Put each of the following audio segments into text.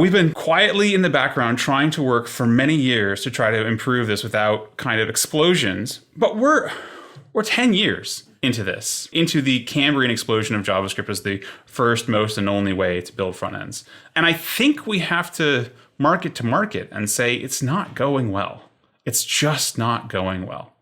We've been quietly in the background trying to work for many years to try to improve this without kind of explosions. But we're 10 years into this, into the Cambrian explosion of JavaScript as the first, most, and only way to build front ends. And I think we have to market and say it's not going well. It's just not going well.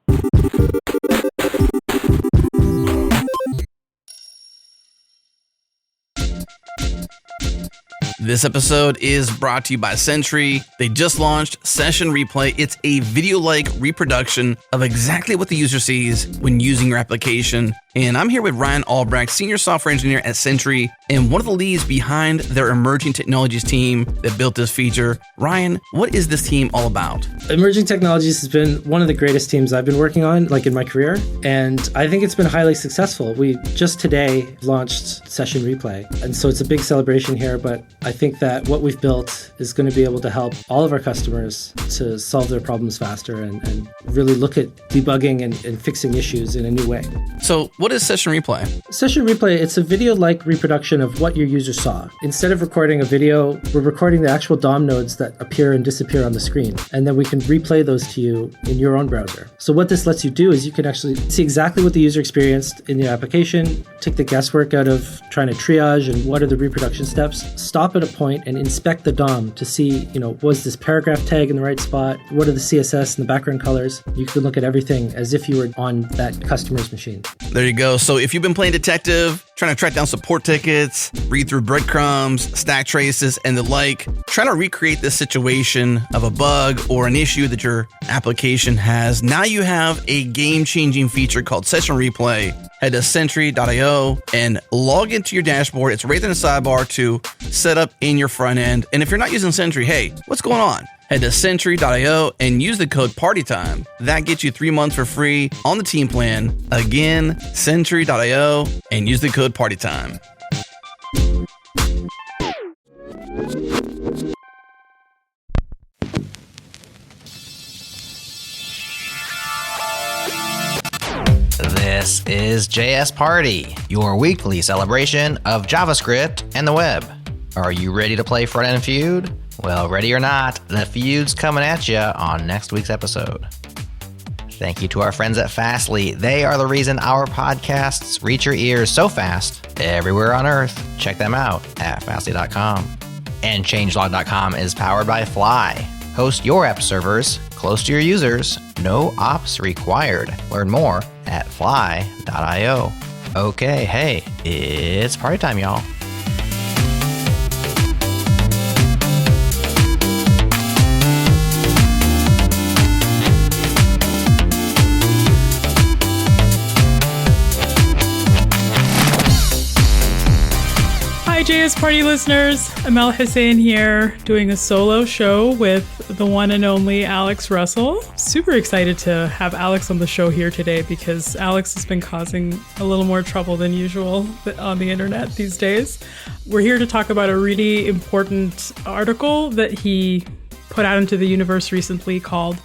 This episode is brought to you by Sentry. They just launched Session Replay. It's a video-like reproduction of exactly what the user sees when using your application. And I'm here with Ryan Albrecht, Senior Software Engineer at Sentry, and one of the leads behind their emerging technologies team that built this feature. Ryan, what is this team all about? Emerging Technologies has been one of the greatest teams I've been working on, like in my career, and I think it's been highly successful. We just today launched Session Replay, and so it's a big celebration here, but I think that what we've built is going to be able to help all of our customers to solve their problems faster and really look at debugging and fixing issues in a new way. So what is Session Replay? Session Replay, it's a video-like reproduction of what your user saw. Instead of recording a video, we're recording the actual DOM nodes that appear and disappear on the screen, and then we can replay those to you in your own browser. So what this lets you do is you can actually see exactly what the user experienced in the application, take the guesswork out of trying to triage and what are the reproduction steps, stop at a point and inspect the DOM to see, was this paragraph tag in the right spot? What are the CSS and the background colors? You can look at everything as if you were on that customer's machine. There you go. So if you've been playing detective, trying to track down support tickets, read through breadcrumbs, stack traces, and the like, trying to recreate this situation of a bug or an issue that your application has, now you have a game-changing feature called Session Replay. Head to Sentry.io and log into your dashboard. It's right in the sidebar to set up in your front end. And if you're not using Sentry, hey, what's going on? Head to Sentry.io and use the code PARTYTIME. That gets you 3 months for free on the team plan. Again, Sentry.io and use the code PARTYTIME. This is JS Party, your weekly celebration of JavaScript and the web. Are you ready to play Front End Feud? Well, ready or not, the feud's coming at you on next week's episode. Thank you to our friends at Fastly. They are the reason our podcasts reach your ears so fast everywhere on Earth. Check them out at fastly.com. And changelog.com is powered by Fly. Host your app servers close to your users. No ops required. Learn more at fly.io. Okay, hey, it's party time, y'all. Hi JS Party listeners, Amel Hussein here, doing a solo show with the one and only Alex Russell. Super excited to have Alex on the show here today because Alex has been causing a little more trouble than usual on the internet these days. We're here to talk about a really important article that he put out into the universe recently called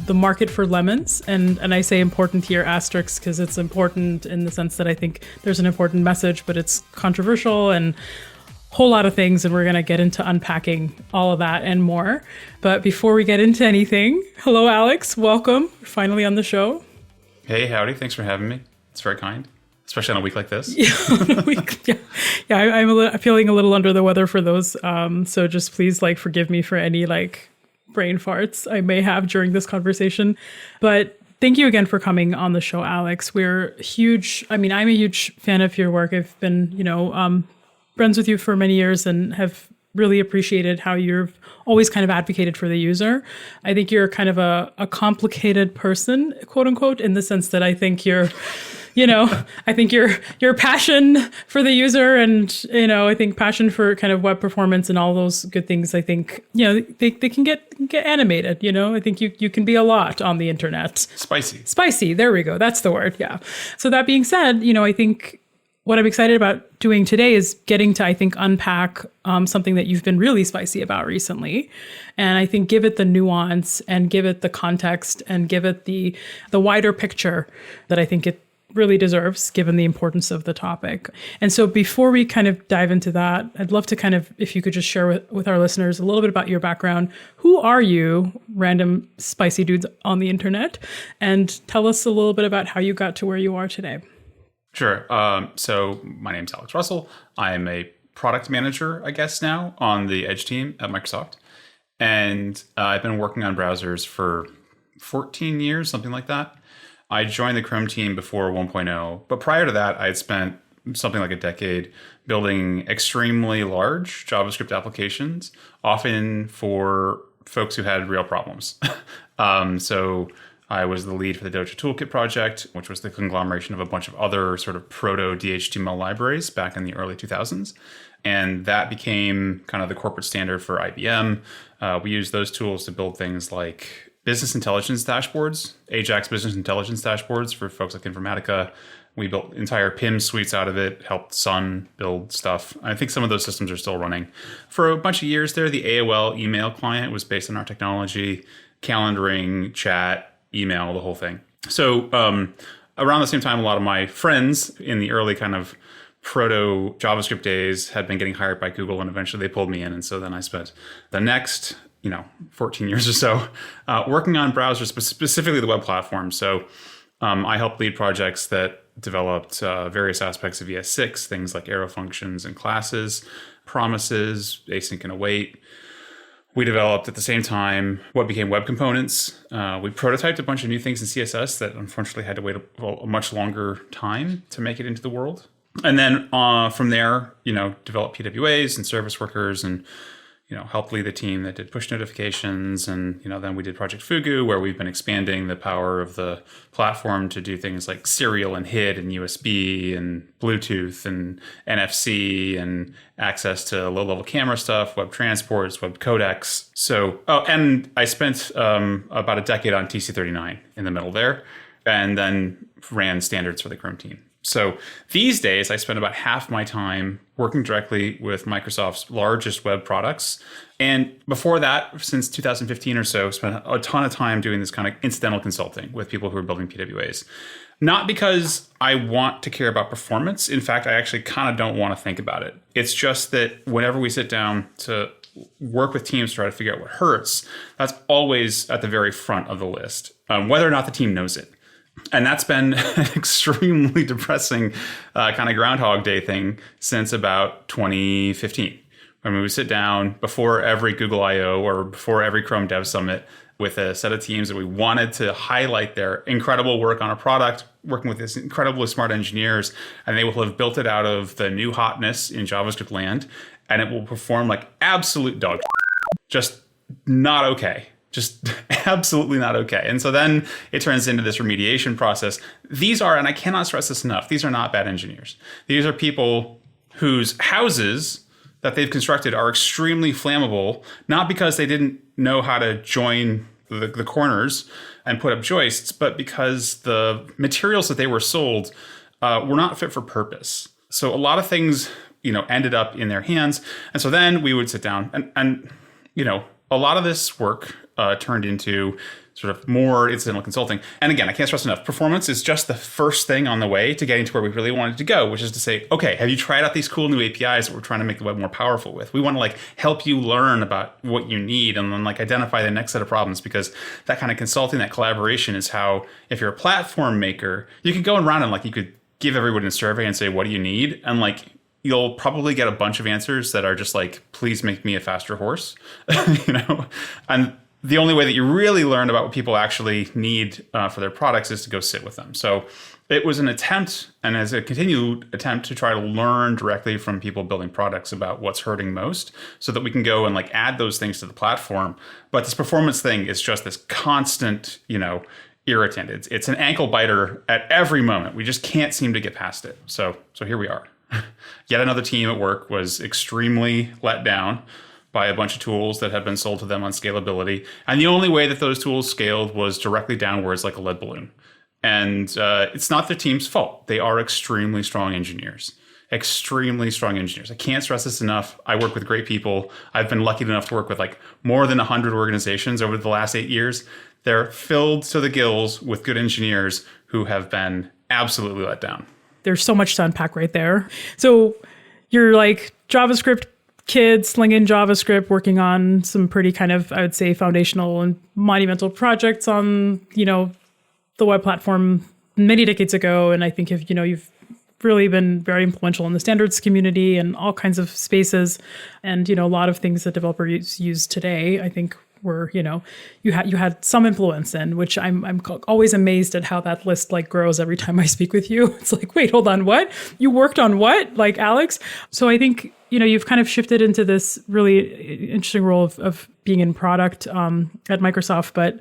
The Market for Lemons. And I say important here, asterisk, because it's important in the sense that I think there's an important message, but it's controversial and a whole lot of things. And we're going to get into unpacking all of that and more. But before we get into anything, hello, Alex. Welcome. You're finally on the show. Hey, howdy. Thanks for having me. It's very kind, especially on a week like this. I'm feeling a little under the weather for those. So just please forgive me for any brain farts I may have during this conversation. But thank you again for coming on the show, Alex. I'm a huge fan of your work. I've been, friends with you for many years and have really appreciated how you've always kind of advocated for the user. I think you're kind of a complicated person, quote unquote, in the sense that I think you're I think your passion for the user and, I think passion for kind of web performance and all those good things, I think, they can get animated, I think you can be a lot on the internet. Spicy. There we go. That's the word. Yeah. So that being said, I think what I'm excited about doing today is getting to, I think, unpack something that you've been really spicy about recently. And I think give it the nuance and give it the context and give it the wider picture that I think really deserves, given the importance of the topic. And so before we kind of dive into that, I'd love to kind of, if you could just share with our listeners a little bit about your background. Who are you, random spicy dudes on the internet? And tell us a little bit about how you got to where you are today. Sure. So my name's Alex Russell. I am a product manager, I guess now, on the Edge team at Microsoft. And I've been working on browsers for 14 years, something like that. I joined the Chrome team before 1.0, but prior to that, I had spent something like a decade building extremely large JavaScript applications, often for folks who had real problems. So I was the lead for the Dojo Toolkit project, which was the conglomeration of a bunch of other sort of proto-DHTML libraries back in the early 2000s. And that became kind of the corporate standard for IBM. We used those tools to build things like business intelligence dashboards, Ajax business intelligence dashboards for folks like Informatica. We built entire PIM suites out of it, helped Sun build stuff. I think some of those systems are still running. For a bunch of years there, the AOL email client was based on our technology, calendaring, chat, email, the whole thing. So around the same time, a lot of my friends in the early kind of proto JavaScript days had been getting hired by Google, and eventually they pulled me in. And so then I spent the next 14 years or so working on browsers, specifically the web platform. So I helped lead projects that developed various aspects of ES6, things like arrow functions and classes, promises, async and await. We developed at the same time what became web components. We prototyped a bunch of new things in CSS that unfortunately had to wait a much longer time to make it into the world. And then from there, developed PWAs and service workers and helped lead the team that did push notifications. And, then we did Project Fugu, where we've been expanding the power of the platform to do things like serial and HID and USB and Bluetooth and NFC and access to low-level camera stuff, web transports, web codecs. So, and I spent about a decade on TC39 in the middle there, and then ran standards for the Chrome team. So these days, I spend about half my time working directly with Microsoft's largest web products. And before that, since 2015 or so, spent a ton of time doing this kind of incidental consulting with people who are building PWAs. Not because I want to care about performance. In fact, I actually kind of don't want to think about it. It's just that whenever we sit down to work with teams to try to figure out what hurts, that's always at the very front of the list, whether or not the team knows it. And that's been an extremely depressing kind of Groundhog Day thing since about 2015. When we would sit down before every Google I/O or before every Chrome Dev Summit with a set of teams that we wanted to highlight their incredible work on a product, working with these incredibly smart engineers, and they will have built it out of the new hotness in JavaScript land, and it will perform like absolute dog. Just not okay. Just absolutely not okay. And so then it turns into this remediation process. These are, and I cannot stress this enough, these are not bad engineers. These are people whose houses that they've constructed are extremely flammable, not because they didn't know how to join the corners and put up joists, but because the materials that they were sold were not fit for purpose. So a lot of things, ended up in their hands. And so then we would sit down and a lot of this work turned into sort of more incidental consulting. And again, I can't stress enough, performance is just the first thing on the way to getting to where we really wanted to go, which is to say, okay, have you tried out these cool new APIs that we're trying to make the web more powerful with? We want to help you learn about what you need and then identify the next set of problems, because that kind of consulting, that collaboration is how, if you're a platform maker, you can go around and you could give everyone a survey and say, what do you need? And you'll probably get a bunch of answers that are just please make me a faster horse, and the only way that you really learn about what people actually need for their products is to go sit with them. So it was an attempt, and as a continued attempt, to try to learn directly from people building products about what's hurting most, so that we can go and add those things to the platform. But this performance thing is just this constant, irritant. It's an ankle biter at every moment. We just can't seem to get past it. So here we are. Yet another team at work was extremely let down by a bunch of tools that had been sold to them on scalability. And the only way that those tools scaled was directly downwards like a lead balloon. And it's not the team's fault. They are extremely strong engineers. Extremely strong engineers. I can't stress this enough. I work with great people. I've been lucky enough to work with more than 100 organizations over the last 8 years. They're filled to the gills with good engineers who have been absolutely let down. There's so much to unpack right there. So you're like JavaScript kid slinging JavaScript, working on some pretty kind of, I would say, foundational and monumental projects on, the web platform many decades ago. And I think you've really been very influential in the standards community and all kinds of spaces. And, a lot of things that developers use today, I think were, you had some influence in, which I'm always amazed at how that list like grows every time I speak with you. It's like, wait, hold on, what? You worked on what? Like Alex? So I think, you've kind of shifted into this really interesting role of being in product at Microsoft, but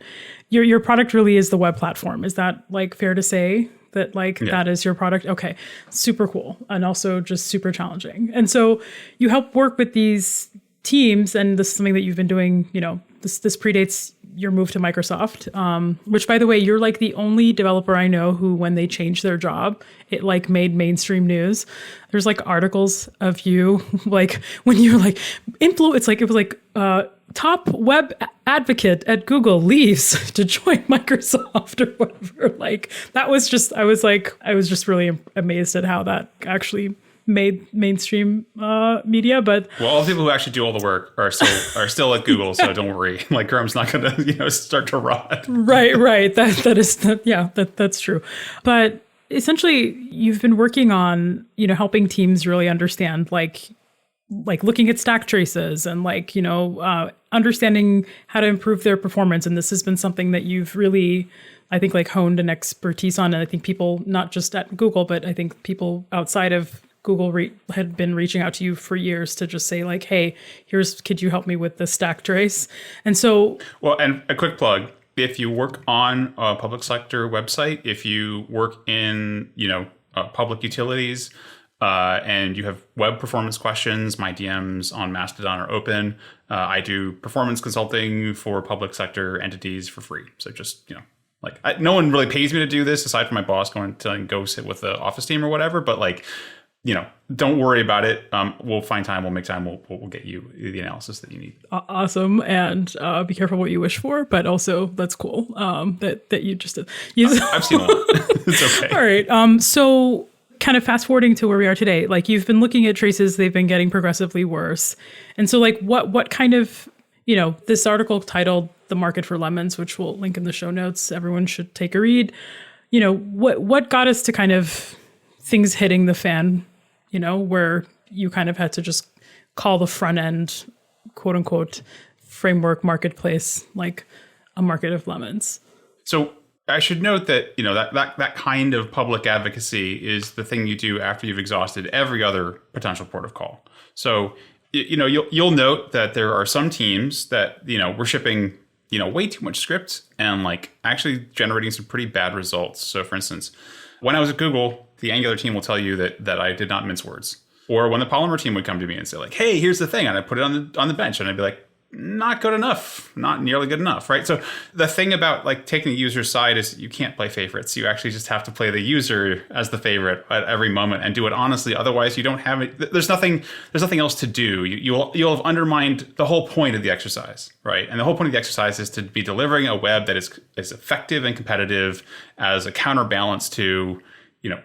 your product really is the web platform. Is that like fair to say? That that is your product? Okay, super cool. And also just super challenging. And so you help work with these teams, and this is something that you've been doing, this predates your move to Microsoft, which by the way, you're like the only developer I know who, when they changed their job, it like made mainstream news. There's like articles of you, like when you're like it was like top web advocate at Google leaves to join Microsoft or whatever. Like that was just, I was just really amazed at how that actually made mainstream media. But well, all the people who actually do all the work are still at Google, so don't worry. Like Chrome's not going to start to rot. Right. That's true. But essentially, you've been working on helping teams really understand like looking at stack traces and understanding how to improve their performance. And this has been something that you've really, I think, like honed an expertise on. And I think people, not just at Google, but I think people outside of Google had been reaching out to you for years to just say like, hey, could you help me with the stack trace? And so, well, and a quick plug, if you work on a public sector website, if you work in, public utilities, and you have web performance questions, my DMs on Mastodon are open. I do performance consulting for public sector entities for free. So just, no one really pays me to do this aside from my boss going to go sit with the office team or whatever. But don't worry about it. We'll find time. We'll make time. We'll get you the analysis that you need. Awesome. And be careful what you wish for, but also that's cool that you just did. I've seen a lot. It's okay. All right. So kind of fast forwarding to where we are today, like you've been looking at traces, they've been getting progressively worse. And so like what kind of, this article titled The Market for Lemons, which we'll link in the show notes, everyone should take a read. What got us to kind of things hitting the fan, where you kind of had to just call the front end, quote unquote, framework marketplace, like a market of lemons. So I should note that, that kind of public advocacy is the thing you do after you've exhausted every other potential port of call. So, you'll note that there are some teams that, we're shipping, way too much script and like actually generating some pretty bad results. So for instance, when I was at Google, the Angular team will tell you that I did not mince words. Or when the Polymer team would come to me and say like, hey, here's the thing. And I put it on the bench and I'd be like, not good enough, not nearly good enough, right? So the thing about like taking the user's side is you can't play favorites. You actually just have to play the user as the favorite at every moment and do it honestly. Otherwise, you don't have it. There's nothing else to do. You'll have undermined the whole point of the exercise, right? And the whole point of the exercise is to be delivering a web that is effective and competitive as a counterbalance to,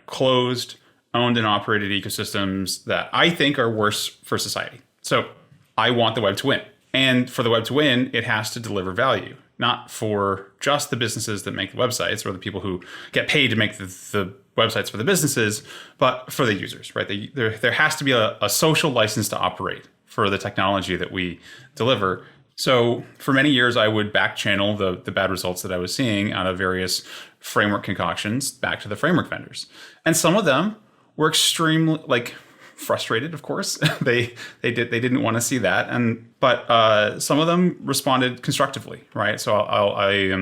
closed, owned and operated ecosystems that I think are worse for society. So I want the web to win. And for the web to win, it has to deliver value, not for just the businesses that make the websites or the people who get paid to make the websites for the businesses, but for the users, right? There has to be a social license to operate for the technology that we deliver. So for many years, I would back channel the bad results that I was seeing out of various framework concoctions back to the framework vendors. And some of them were extremely frustrated, of course. They didn't want to see that, but some of them responded constructively, right? So I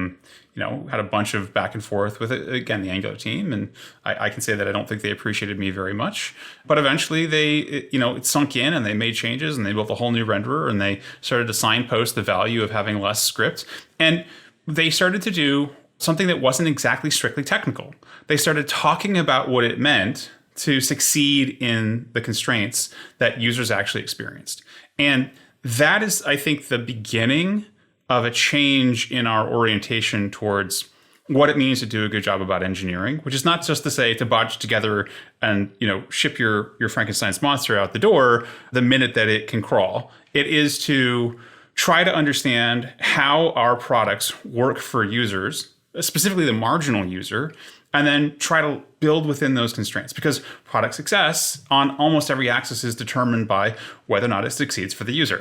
had a bunch of back and forth with again the Angular team, and I can say that I don't think they appreciated me very much. But eventually it sunk in, and they made changes, and they built a whole new renderer, and they started to signpost the value of having less script, and they started to do something that wasn't exactly strictly technical. They started talking about what it meant to succeed in the constraints that users actually experienced. And that is, I think, the beginning of a change in our orientation towards what it means to do a good job about engineering, which is not just to say to bodge together and, ship your Frankenstein's monster out the door the minute that it can crawl. It is to try to understand how our products work for users, specifically the marginal user, and then try to build within those constraints, because product success on almost every axis is determined by whether or not it succeeds for the user.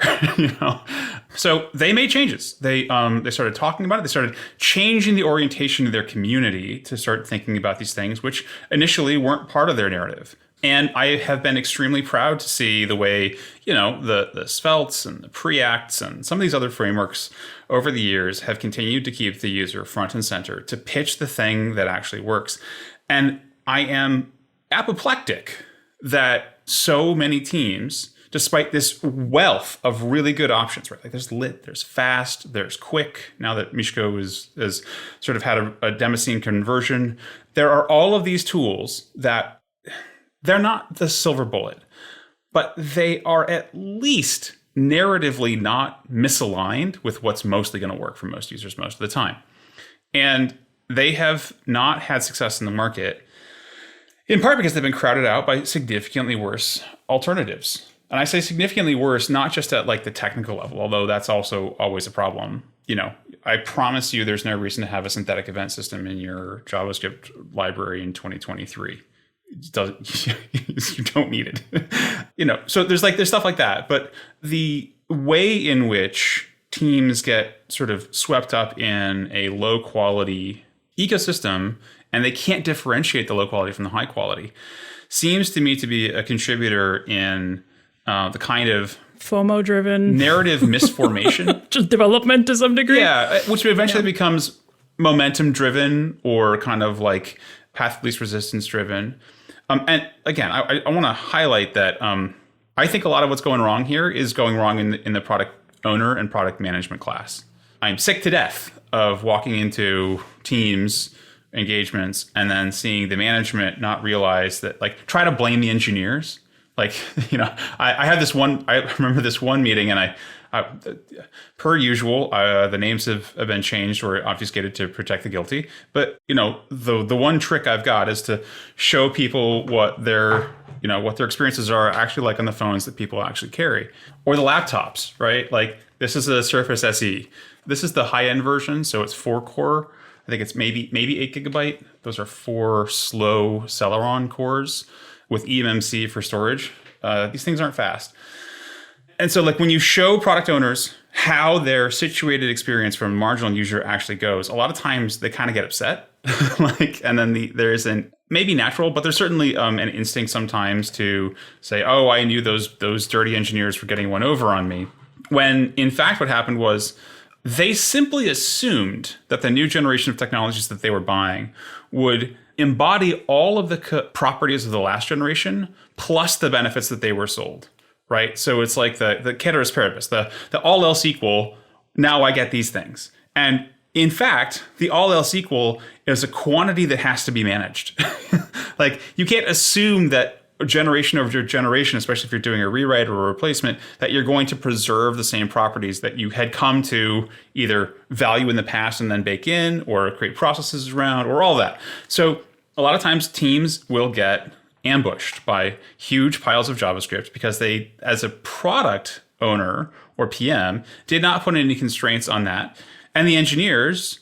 So they made changes. They started talking about it. They started changing the orientation of their community to start thinking about these things, which initially weren't part of their narrative. And I have been extremely proud to see the way, the Sveltes and the Preacts and some of these other frameworks over the years have continued to keep the user front and center, to pitch the thing that actually works. And I am apoplectic that so many teams, despite this wealth of really good options, right? Like there's lit, there's fast, there's quick. Now that Mishko has sort of had a Damascene conversion, there are all of these tools that they're not the silver bullet, but they are at least narratively not misaligned with what's mostly going to work for most users most of the time. And they have not had success in the market, in part because they've been crowded out by significantly worse alternatives. And I say significantly worse, not just at like the technical level, although that's also always a problem. I promise you there's no reason to have a synthetic event system in your JavaScript library in 2023. You don't need it. So there's stuff like that. But the way in which teams get sort of swept up in a low quality ecosystem and they can't differentiate the low quality from the high quality seems to me to be a contributor in the kind of FOMO driven narrative misformation. Just development to some degree. Yeah, which eventually becomes momentum driven or kind of like path of least resistance driven. And again, I want to highlight that I think a lot of what's going wrong here is going wrong in the product owner and product management class. I'm sick to death of walking into teams engagements and then seeing the management not realize that, like, try to blame the engineers. Like, I had this one, I remember this one meeting and I per usual, the names have been changed or obfuscated to protect the guilty. But, the one trick I've got is to show people what their experiences are actually like on the phones that people actually carry, or the laptops, right? Like, this is a Surface SE. This is the high-end version, so it's 4-core. I think it's maybe 8 gigabyte. Those are 4 slow Celeron cores with eMMC for storage. These things aren't fast. And so, like, when you show product owners how their situated experience from a marginal user actually goes, a lot of times they kind of get upset. And then there isn't, maybe natural, but there's certainly an instinct sometimes to say, oh, I knew those dirty engineers were getting one over on me. When in fact what happened was they simply assumed that the new generation of technologies that they were buying would embody all of the properties of the last generation plus the benefits that they were sold. Right. So it's like the ceteris paribus, the all else equal. Now I get these things. And in fact, the all else equal is a quantity that has to be managed. Like, you can't assume that generation over generation, especially if you're doing a rewrite or a replacement, that you're going to preserve the same properties that you had come to either value in the past and then bake in, or create processes around, or all that. So a lot of times teams will get ambushed by huge piles of JavaScript because they, as a product owner or PM, did not put any constraints on that. And the engineers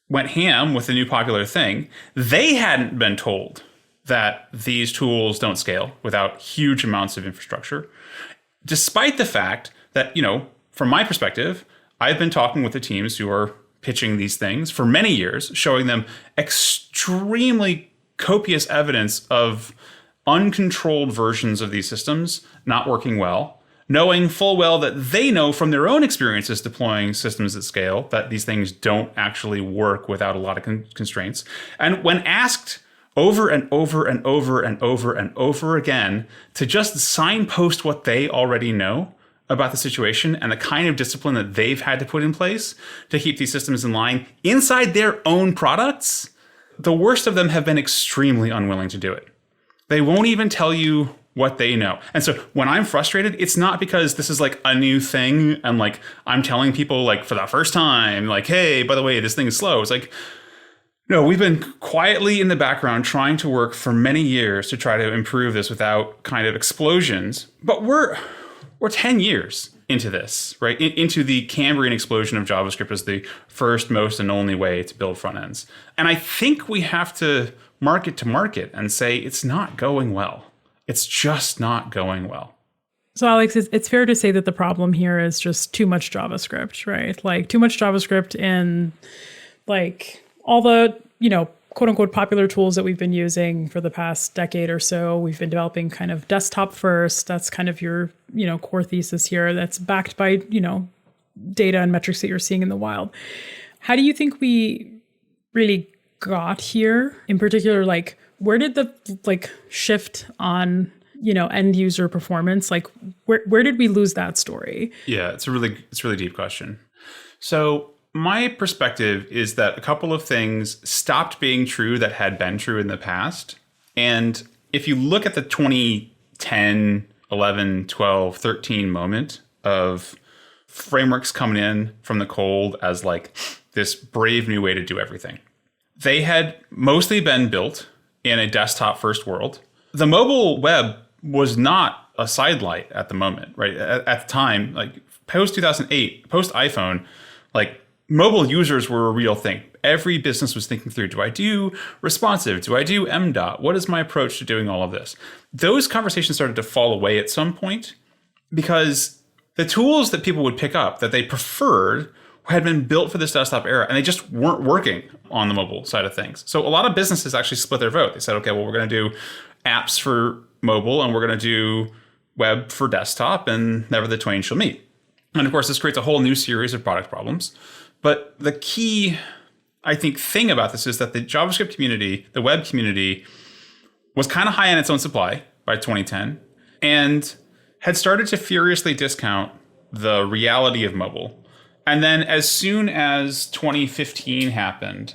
went ham with the new popular thing. They hadn't been told that these tools don't scale without huge amounts of infrastructure, despite the fact that, from my perspective, I've been talking with the teams who are pitching these things for many years, showing them extremely copious evidence of uncontrolled versions of these systems not working well, knowing full well that they know from their own experiences deploying systems at scale that these things don't actually work without a lot of constraints. And when asked over and over and over and over and over again to just signpost what they already know about the situation and the kind of discipline that they've had to put in place to keep these systems in line inside their own products, the worst of them have been extremely unwilling to do it. They won't even tell you what they know. And so when I'm frustrated, it's not because this is like a new thing and like I'm telling people like for the first time, like, hey, by the way, this thing is slow. It's like, No, we've been quietly in the background trying to work for many years to try to improve this without kind of explosions. But we're 10 years into this, right? Into the Cambrian explosion of JavaScript as the first, most, and only way to build front ends. And I think we have to market and say it's not going well. It's just not going well. So Alex, it's fair to say that the problem here is just too much JavaScript, right? Like too much JavaScript and like all the, quote unquote popular tools that we've been using for the past decade or so. We've been developing kind of desktop first. That's kind of your, core thesis here. That's backed by, data and metrics that you're seeing in the wild. How do you think we really got here? In particular, like where did the shift on, end user performance, like where did we lose that story? Yeah, it's a really deep question. So my perspective is that a couple of things stopped being true that had been true in the past. And if you look at the 2010, 11, 12, 13 moment of frameworks coming in from the cold as like this brave new way to do everything, they had mostly been built in a desktop first world. The mobile web was not a sidelight at the moment, right? At the time, like post 2008, post iPhone, like mobile users were a real thing. Every business was thinking through, do I do responsive? Do I do MDOT? What is my approach to doing all of this? Those conversations started to fall away at some point because the tools that people would pick up that they preferred had been built for this desktop era and they just weren't working on the mobile side of things. So a lot of businesses actually split their vote. They said, okay, well, we're going to do apps for mobile and we're going to do web for desktop, and never the twain shall meet. And of course, this creates a whole new series of product problems. But the key, I think, thing about this is that the JavaScript community, the web community, was kind of high on its own supply by 2010 and had started to furiously discount the reality of mobile. And then as soon as 2015 happened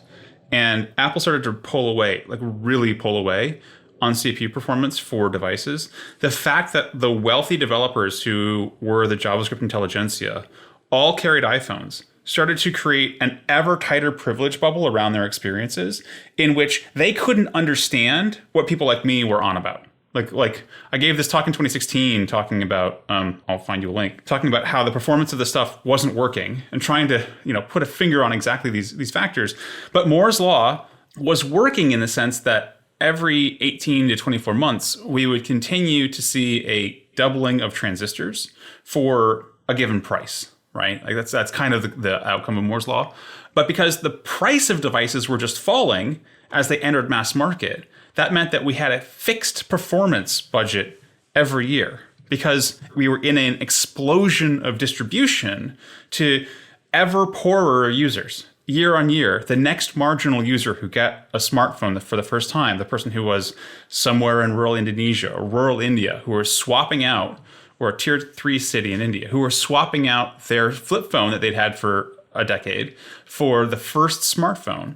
and Apple started to pull away, like really pull away on CPU performance for devices, the fact that the wealthy developers who were the JavaScript intelligentsia all carried iPhones started to create an ever tighter privilege bubble around their experiences in which they couldn't understand what people like me were on about. Like I gave this talk in 2016 talking about, I'll find you a link, talking about how the performance of the stuff wasn't working and trying to, put a finger on exactly these factors. But Moore's law was working in the sense that every 18 to 24 months, we would continue to see a doubling of transistors for a given price, right? Like that's kind of the outcome of Moore's law. But because the price of devices were just falling as they entered mass market, that meant that we had a fixed performance budget every year because we were in an explosion of distribution to ever poorer users. Year on year, the next marginal user who got a smartphone for the first time, the person who was somewhere in rural Indonesia or rural India, who were swapping out, or a tier 3 city in India, who were swapping out their flip phone that they'd had for a decade for the first smartphone,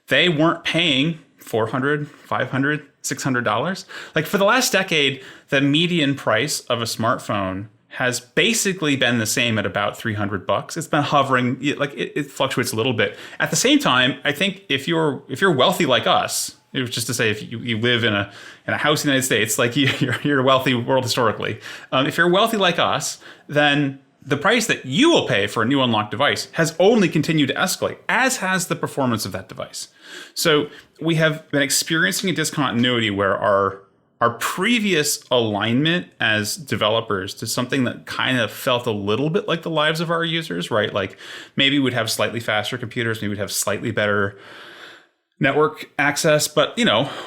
they weren't paying $400, $500, $600. Like for the last decade, the median price of a smartphone has basically been the same at about $300. It's been hovering, like it fluctuates a little bit. At the same time, I think if you're wealthy like us, it was just to say if you live in a house in the United States, like you're a wealthy world historically. If you're wealthy like us, then the price that you will pay for a new unlocked device has only continued to escalate, as has the performance of that device. So we have been experiencing a discontinuity where our previous alignment as developers to something that kind of felt a little bit like the lives of our users, right? Like maybe we'd have slightly faster computers, maybe we'd have slightly better network access, but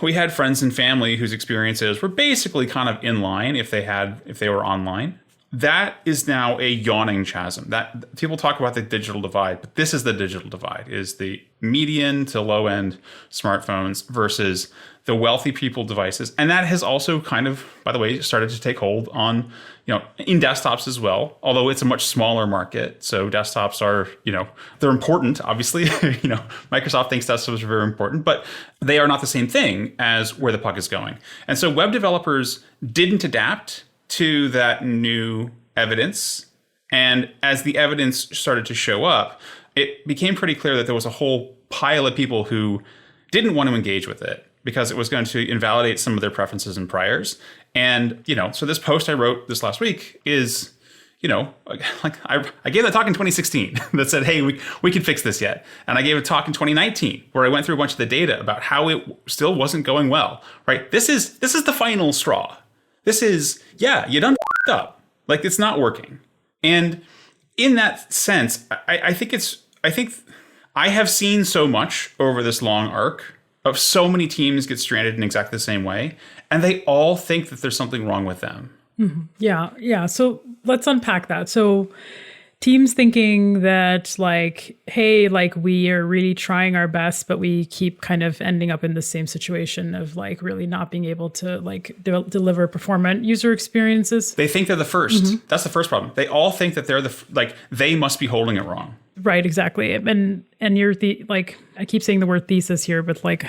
we had friends and family whose experiences were basically kind of in line if they were online. That is now a yawning chasm. That people talk about the digital divide, but this is the digital divide, is the median to low end smartphones versus the wealthy people devices. And that has also kind of, by the way, started to take hold on, in desktops as well, although it's a much smaller market. So desktops are, they're important, obviously. Microsoft thinks desktops are very important, but they are not the same thing as where the puck is going. And so web developers didn't adapt to that new evidence. And as the evidence started to show up, it became pretty clear that there was a whole pile of people who didn't want to engage with it because it was going to invalidate some of their preferences and priors. And, so this post I wrote this last week is, like I gave a talk in 2016 that said, hey, we can fix this yet. And I gave a talk in 2019 where I went through a bunch of the data about how it still wasn't going well, right? This is the final straw. This is, you done f***ed up. Like, it's not working. And in that sense, I think I have seen so much over this long arc of so many teams get stranded in exactly the same way, and they all think that there's something wrong with them. Mm-hmm. Yeah. So let's unpack that. So teams thinking that like, hey, like we are really trying our best, but we keep kind of ending up in the same situation of like really not being able to like deliver performant user experiences. They think they're the first. Mm-hmm. That's the first problem. They all think that they're they must be holding it wrong. Right, exactly. And you're I keep saying the word thesis here, but like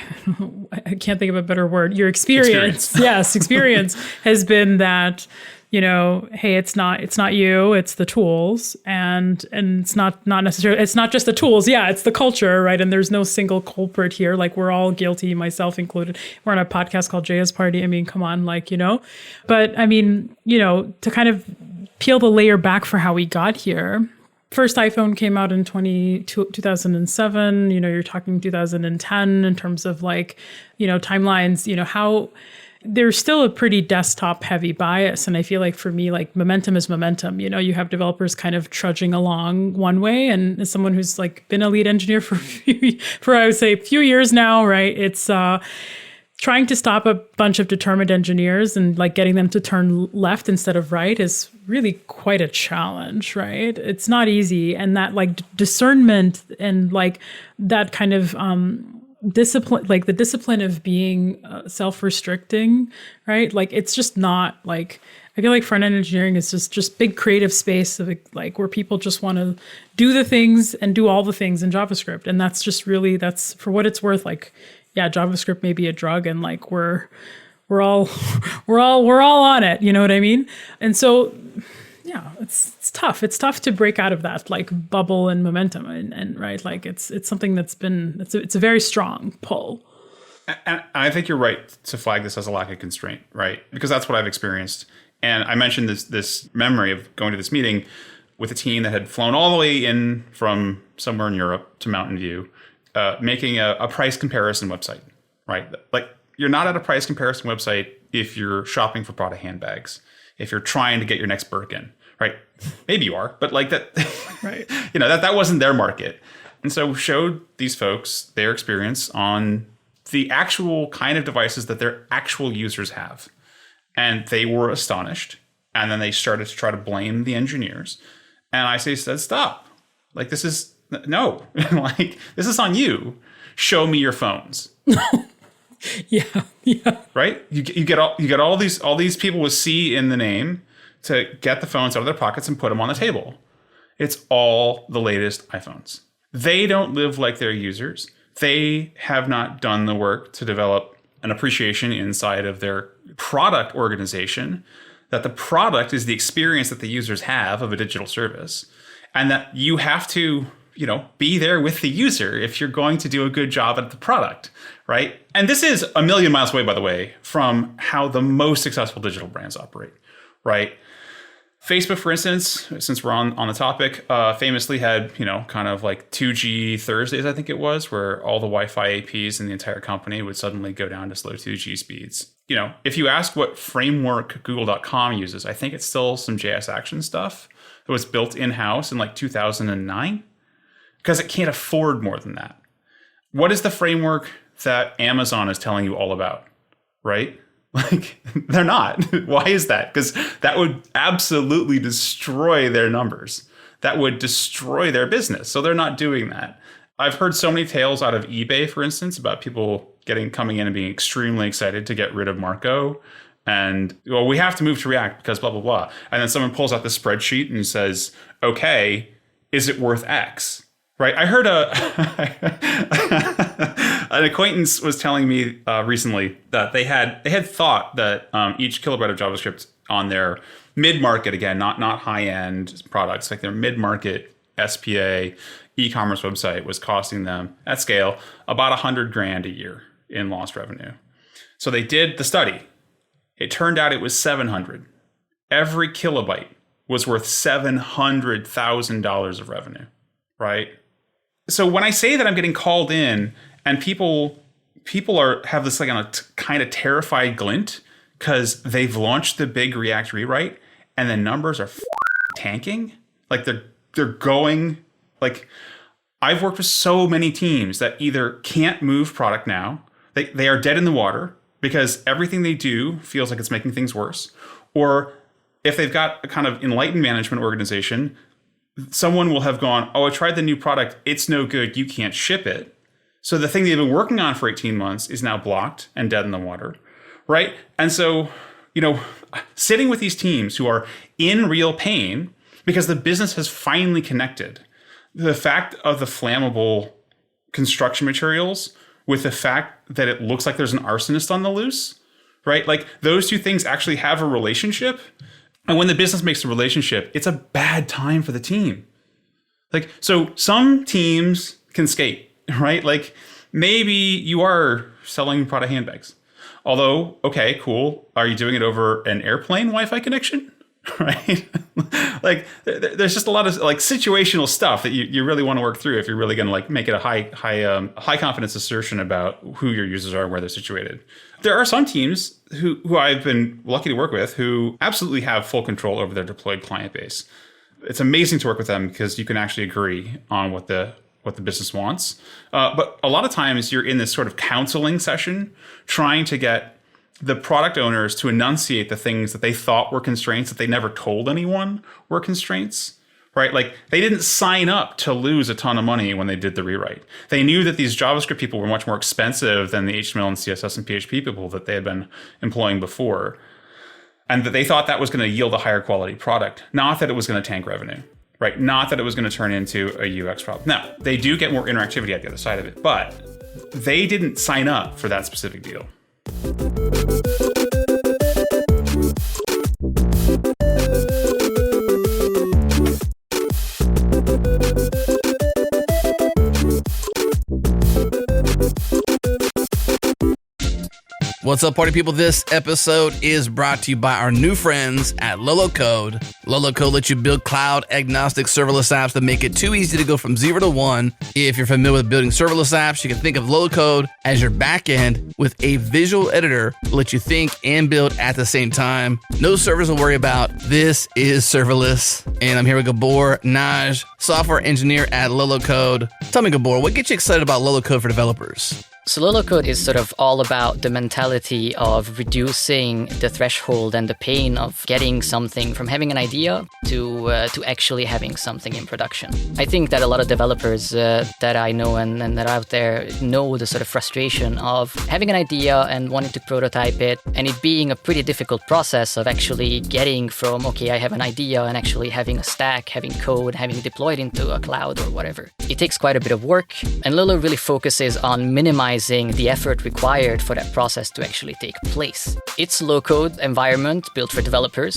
I can't think of a better word. Your experience. Yes, experience has been that, hey, it's not you, it's the tools, and it's not necessarily, it's not just the tools. Yeah, it's the culture, right? And there's no single culprit here. Like we're all guilty, myself included. We're on a podcast called JS Party. I mean, come on, But I mean, to kind of peel the layer back for how we got here. First iPhone came out in 2007, you're talking 2010 in terms of timelines, how there's still a pretty desktop heavy bias. And I feel like for me, like momentum is momentum. You have developers kind of trudging along one way. And as someone who's like been a lead engineer for I would say a few years now, right? It's trying to stop a bunch of determined engineers and like getting them to turn left instead of right is really quite a challenge, right? It's not easy. And that like discernment and like that kind of discipline, like the discipline of being self-restricting, right? Like it's just not like, I feel like front-end engineering is just big creative space of like where people just want to do the things and do all the things in JavaScript. And that's just really, that's for what it's worth. Like, yeah, JavaScript may be a drug and like we're all on it. You know what I mean? And so, yeah, it's tough. It's tough to break out of that like bubble and momentum and right. Like it's something that's been, it's a very strong pull. And I think you're right to flag this as a lack of constraint, right? Because that's what I've experienced. And I mentioned this memory of going to this meeting with a team that had flown all the way in from somewhere in Europe to Mountain View, making a price comparison website, right? Like you're not at a price comparison website if you're shopping for Prada handbags, if you're trying to get your next Birkin, right? Maybe you are, but like that, right? That wasn't their market. And so showed these folks their experience on the actual kind of devices that their actual users have. And they were astonished. And then they started to try to blame the engineers. And I said, stop. Like, this is, no. Like, this is on you. Show me your phones. Yeah. Right? You get all these people with C in the name to get the phones out of their pockets and put them on the table. It's all the latest iPhones. They don't live like their users. They have not done the work to develop an appreciation inside of their product organization, that the product is the experience that the users have of a digital service, and that you have to, be there with the user if you're going to do a good job at the product, right? And this is a million miles away, by the way, from how the most successful digital brands operate, right? Facebook, for instance, since we're on the topic, famously had, kind of like 2G Thursdays, I think it was, where all the Wi-Fi APs in the entire company would suddenly go down to slow 2G speeds. If you ask what framework Google.com uses, I think it's still some JS Action stuff that was built in-house in like 2009, because it can't afford more than that. What is the framework that Amazon is telling you all about, right? Like, they're not. Why is that? Because that would absolutely destroy their numbers. That would destroy their business. So they're not doing that. I've heard so many tales out of eBay, for instance, about people coming in and being extremely excited to get rid of Marco. And, well, we have to move to React because blah, blah, blah. And then someone pulls out the spreadsheet and says, okay, is it worth X? Right? I heard an acquaintance was telling me recently that they had thought that each kilobyte of JavaScript on their mid-market, again, not high-end products, like their mid-market SPA e-commerce website was costing them at scale about $100,000 a year in lost revenue. So they did the study. It turned out it was 700. Every kilobyte was worth $700,000 of revenue, right? So when I say that I'm getting called in and people have this like on a kind of terrified glint because they've launched the big React rewrite and the numbers are tanking, like they're going, like I've worked with so many teams that either can't move product now, they are dead in the water because everything they do feels like it's making things worse, or if they've got a kind of enlightened management organization, someone will have gone, oh, I tried the new product. It's no good. You can't ship it. So the thing they've been working on for 18 months is now blocked and dead in the water, right? And so, sitting with these teams who are in real pain because the business has finally connected the fact of the flammable construction materials with the fact that it looks like there's an arsonist on the loose, right? Like those two things actually have a relationship. And when the business makes a relationship, it's a bad time for the team. Like, so some teams can skate, right? Like maybe you are selling Prada handbags. Although, okay, cool. Are you doing it over an airplane Wi-Fi connection? Right? Like there's just a lot of like situational stuff that you really want to work through if you're really going to like make it a high confidence assertion about who your users are and where they're situated. There are some teams who I've been lucky to work with who absolutely have full control over their deployed client base. It's amazing to work with them because you can actually agree on what the business wants. But a lot of times you're in this sort of counseling session trying to get the product owners to enunciate the things that they thought were constraints that they never told anyone were constraints, right? Like they didn't sign up to lose a ton of money when they did the rewrite. They knew that these JavaScript people were much more expensive than the HTML and CSS and PHP people that they had been employing before. And that they thought that was going to yield a higher quality product, not that it was going to tank revenue, right? Not that it was going to turn into a UX problem. Now, they do get more interactivity at the other side of it, but they didn't sign up for that specific deal. What's up, party people? This episode is brought to you by our new friends at Lolo Code. Lolo Code lets you build cloud agnostic serverless apps that make it too easy to go from 0 to 1. If you're familiar with building serverless apps, you can think of Lolo Code as your backend with a visual editor to let you think and build at the same time. No servers to worry about. This is serverless. And I'm here with Gabor Nagy, software engineer at Lolo Code. Tell me, Gabor, what gets you excited about Lolo Code for developers? So Lolo Code is sort of all about the mentality of reducing the threshold and the pain of getting something from having an idea to actually having something in production. I think that a lot of developers that I know and that are out there know the sort of frustration of having an idea and wanting to prototype it, and it being a pretty difficult process of actually getting from, okay, I have an idea, and actually having a stack, having code, having deployed into a cloud or whatever. It takes quite a bit of work, and Lolo really focuses on minimizing the effort required for that process to actually take place. It's a low-code environment built for developers,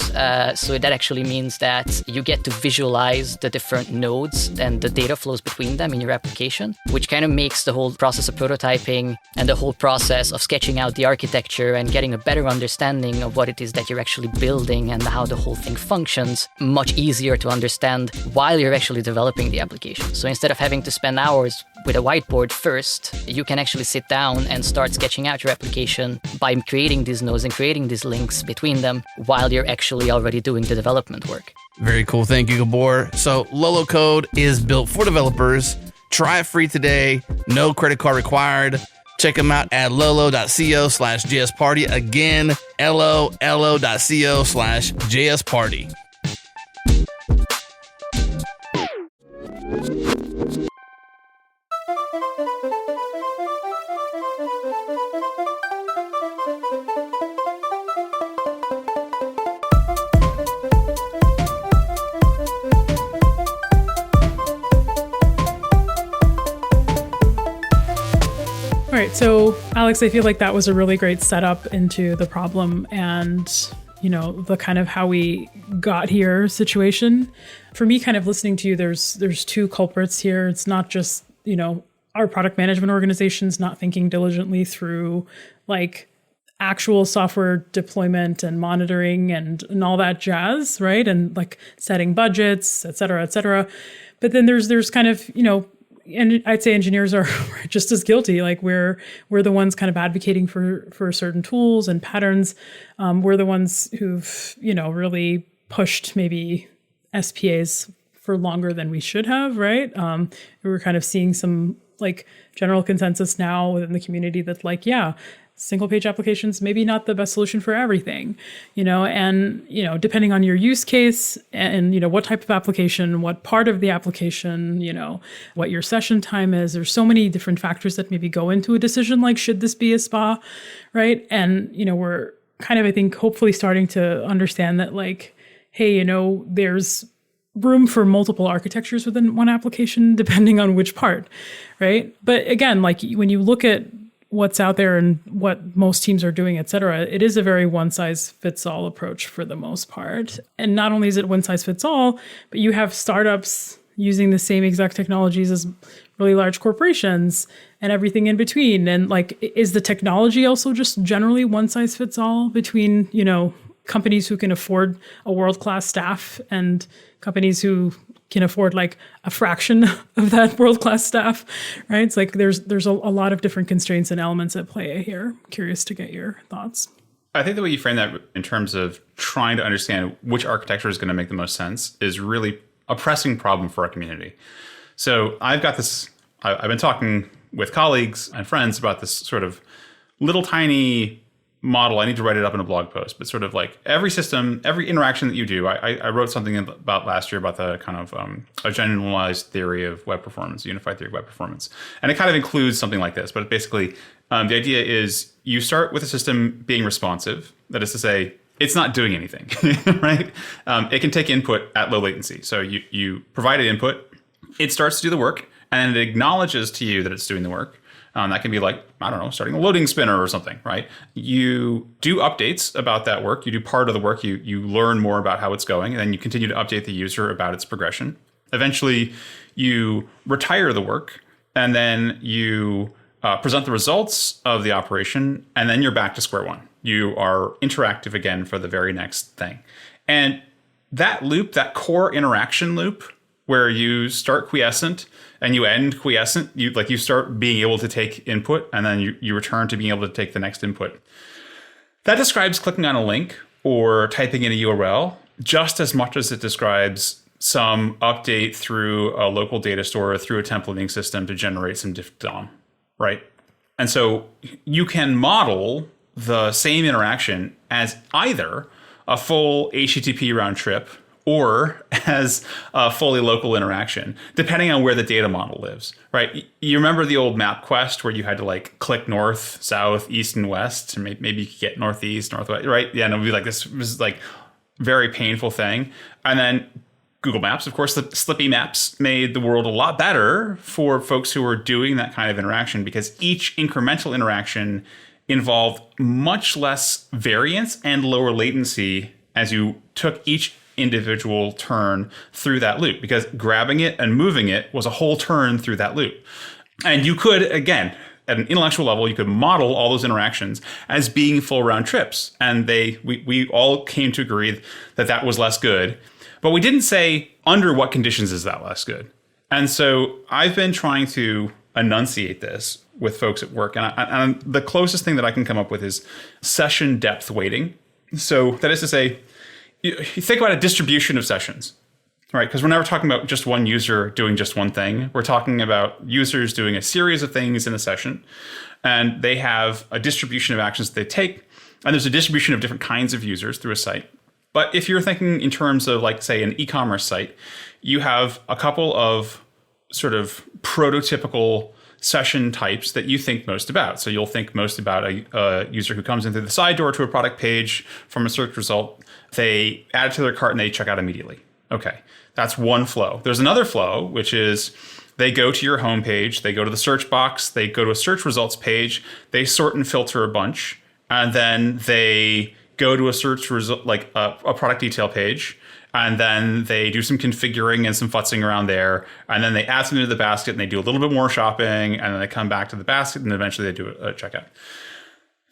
so that actually means that you get to visualize the different nodes and the data flows between them in your application, which kind of makes the whole process of prototyping and the whole process of sketching out the architecture and getting a better understanding of what it is that you're actually building and how the whole thing functions much easier to understand while you're actually developing the application. So instead of having to spend hours with a whiteboard first, you can actually sit down and start sketching out your application by creating these nodes and creating these links between them while you're actually already doing the development work. Very cool. Thank you, Gabor. So Lolo Code is built for developers. Try it free today. No credit card required. Check them out at lolo.co/JSParty. Again, lolo.co/JSParty. All right, so Alex, I feel like that was a really great setup into the problem, and the kind of how we got here situation. For me, kind of listening to you, there's two culprits here. It's not just, our product management organizations not thinking diligently through like actual software deployment and monitoring and all that jazz, right? And like setting budgets, et cetera, et cetera. But then there's kind of, and I'd say engineers are just as guilty. Like we're the ones kind of advocating for certain tools and patterns. We're the ones who've, really pushed maybe SPAs for longer than we should have, right? We're kind of seeing some like general consensus now within the community that's like, yeah, single page applications, maybe not the best solution for everything, and, depending on your use case and, what type of application, what part of the application, what your session time is, there's so many different factors that maybe go into a decision, like, should this be a SPA, right? And, we're kind of, I think, hopefully starting to understand that like, hey, there's room for multiple architectures within one application, depending on which part, right? But again, like when you look at what's out there and what most teams are doing, et cetera, it is a very one size fits all approach for the most part. And not only is it one size fits all, but you have startups using the same exact technologies as really large corporations and everything in between. And like, is the technology also just generally one size fits all between, companies who can afford a world-class staff and companies who can afford like a fraction of that world-class staff, right? It's like there's a lot of different constraints and elements at play here. Curious to get your thoughts. I think the way you frame that in terms of trying to understand which architecture is going to make the most sense is really a pressing problem for our community. So I've been talking with colleagues and friends about this sort of little tiny model. I need to write it up in a blog post, but sort of like every system, every interaction that you do, I wrote something about last year about the kind of a generalized theory of web performance, unified theory of web performance. And it kind of includes something like this, but basically the idea is you start with a system being responsive. That is to say, it's not doing anything, right? It can take input at low latency. So you provide an input, it starts to do the work, and it acknowledges to you that it's doing the work. That can be like, I don't know, starting a loading spinner or something, right? You do updates about that work. You do part of the work. You learn more about how it's going, and then you continue to update the user about its progression. Eventually, you retire the work, and then you present the results of the operation, and then you're back to square one. You are interactive again for the very next thing. And that loop, that core interaction loop, where you start quiescent and you end quiescent, you start being able to take input and then you return to being able to take the next input. That describes clicking on a link or typing in a URL just as much as it describes some update through a local data store or through a templating system to generate some diff DOM, right? And so you can model the same interaction as either a full HTTP round trip or as a fully local interaction, depending on where the data model lives, right? You remember the old MapQuest where you had to like click north, south, east, and west, and maybe you could get northeast, northwest, right? Yeah, and it would be like this was like very painful thing. And then Google Maps, of course, the Slippy Maps made the world a lot better for folks who were doing that kind of interaction because each incremental interaction involved much less variance and lower latency as you took each individual turn through that loop, because grabbing it and moving it was a whole turn through that loop. And you could, again, at an intellectual level, you could model all those interactions as being full round trips. And we all came to agree that that was less good. But we didn't say under what conditions is that less good. And so I've been trying to enunciate this with folks at work. And the closest thing that I can come up with is session depth weighting. So that is to say, you think about a distribution of sessions, right? Because we're never talking about just one user doing just one thing. We're talking about users doing a series of things in a session, and they have a distribution of actions that they take, and there's a distribution of different kinds of users through a site. But if you're thinking in terms of, like, say, an e-commerce site, you have a couple of sort of prototypical session types that you think most about. So you'll think most about a user who comes in through the side door to a product page from a search result. They add it to their cart and they check out immediately. Okay, that's one flow. There's another flow, which is they go to your homepage, they go to the search box, they go to a search results page, they sort and filter a bunch, and then they go to a search result, like a product detail page, and then they do some configuring and some futzing around there, and then they add something to the basket, and they do a little bit more shopping, and then they come back to the basket, and eventually they do a checkout.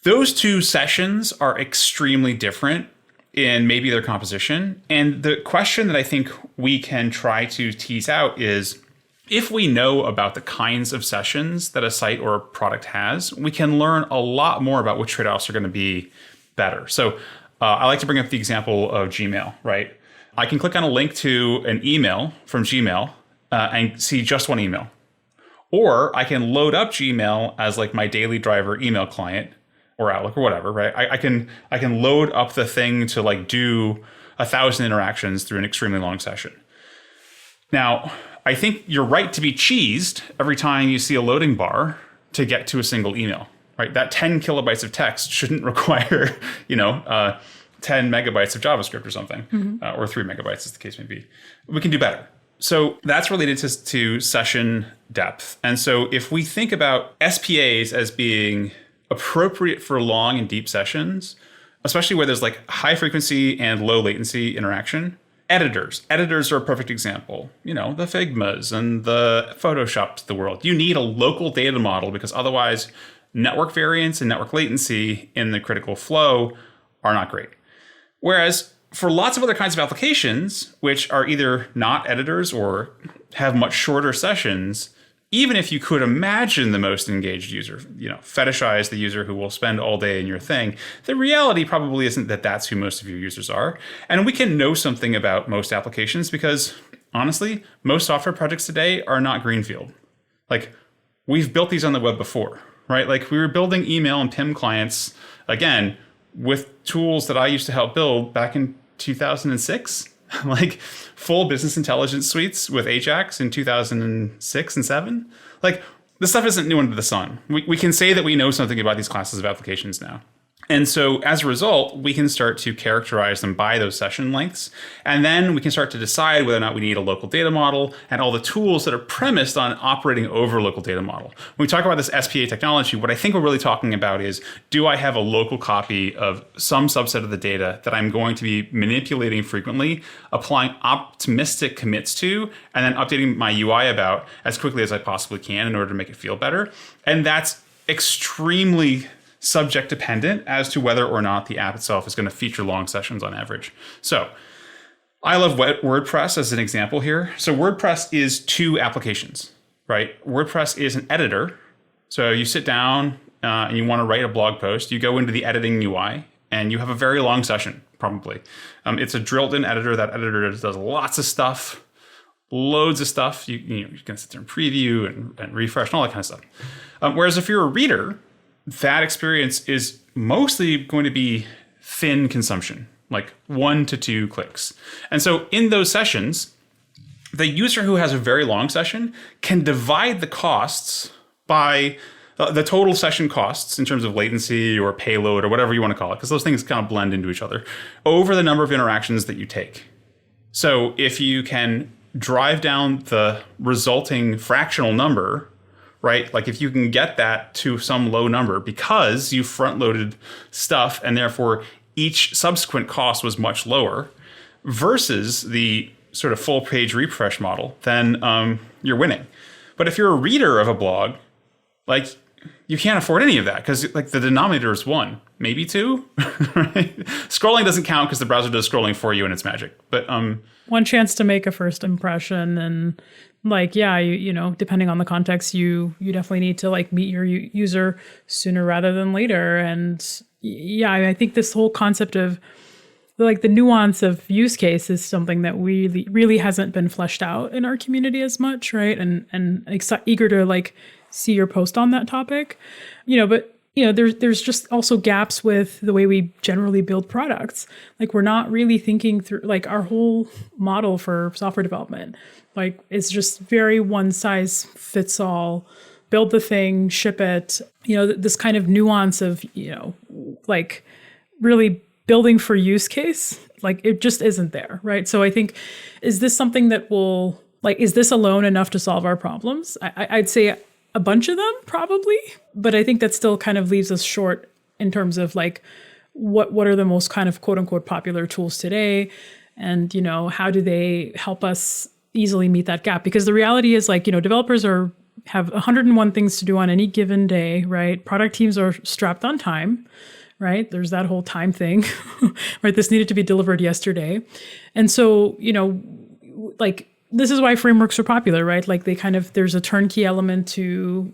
Those two sessions are extremely different in maybe their composition. And the question that I think we can try to tease out is, if we know about the kinds of sessions that a site or a product has, we can learn a lot more about which trade-offs are going to be better. So I like to bring up the example of Gmail, right? I can click on a link to an email from Gmail and see just one email. Or I can load up Gmail as like my daily driver email client or Outlook or whatever, right? I can load up the thing to like do 1,000 interactions through an extremely long session. Now, I think you're right to be cheesed every time you see a loading bar to get to a single email, right? That 10 kilobytes of text shouldn't require, 10 megabytes of JavaScript or something, or 3 megabytes as the case may be. We can do better. So that's related to session depth. And so if we think about SPAs as being appropriate for long and deep sessions, especially where there's like high frequency and low latency interaction, editors are a perfect example. The Figmas and the Photoshops of the world. You need a local data model because otherwise network variance and network latency in the critical flow are not great. Whereas for lots of other kinds of applications, which are either not editors or have much shorter sessions, even if you could imagine the most engaged user, fetishize the user who will spend all day in your thing, the reality probably isn't that that's who most of your users are. And we can know something about most applications because, honestly, most software projects today are not greenfield. Like, we've built these on the web before, right? Like, we were building email and PIM clients, again, with tools that I used to help build back in 2006. Like full business intelligence suites with Ajax in 2006 and 7. Like, this stuff isn't new under the sun. We can say that we know something about these classes of applications now. And so as a result, we can start to characterize them by those session lengths. And then we can start to decide whether or not we need a local data model and all the tools that are premised on operating over a local data model. When we talk about this SPA technology, what I think we're really talking about is, do I have a local copy of some subset of the data that I'm going to be manipulating frequently, applying optimistic commits to, and then updating my UI about as quickly as I possibly can in order to make it feel better? And that's extremely subject dependent as to whether or not the app itself is going to feature long sessions on average. So I love WordPress as an example here. So WordPress is two applications, right? WordPress is an editor. So you sit down and you want to write a blog post. You go into the editing UI and you have a very long session, probably. It's a drilled in editor. That editor does lots of stuff, loads of stuff. You can sit there and preview and refresh and all that kind of stuff. Whereas if you're a reader, that experience is mostly going to be thin consumption, like 1 to 2 clicks. And so in those sessions, the user who has a very long session can divide the costs by the total session costs in terms of latency or payload or whatever you want to call it, because those things kind of blend into each other, over the number of interactions that you take. So if you can drive down the resulting fractional number, right? Like if you can get that to some low number because you front-loaded stuff and therefore each subsequent cost was much lower versus the sort of full page refresh model, then you're winning. But if you're a reader of a blog, like you can't afford any of that because like the denominator is 1, maybe 2, right? Scrolling doesn't count because the browser does scrolling for you and it's magic. But one chance to make a first impression, and like, yeah, you know, depending on the context, you definitely need to like meet your user sooner rather than later. And yeah, I think this whole concept of like the nuance of use case is something that really hasn't been fleshed out in our community as much, right? And eager to like see your post on that topic, you know, but you know, there's just also gaps with the way we generally build products. Like we're not really thinking through like our whole model for software development. Like it's just very one size fits all, build the thing, ship it, you know, this kind of nuance of, you know, like really building for use case, like it just isn't there, right? So I think, is this something that will, like, is this alone enough to solve our problems? I'd say a bunch of them probably, but I think that still kind of leaves us short in terms of like what are the most kind of quote unquote popular tools today, and how do they help us easily meet that gap? Because the reality is, like, developers have 101 things to do on any given day, right? Product teams are strapped on time, right? There's that whole time thing, right? This needed to be delivered yesterday. And so, like, this is why frameworks are popular, right? Like, there's a turnkey element to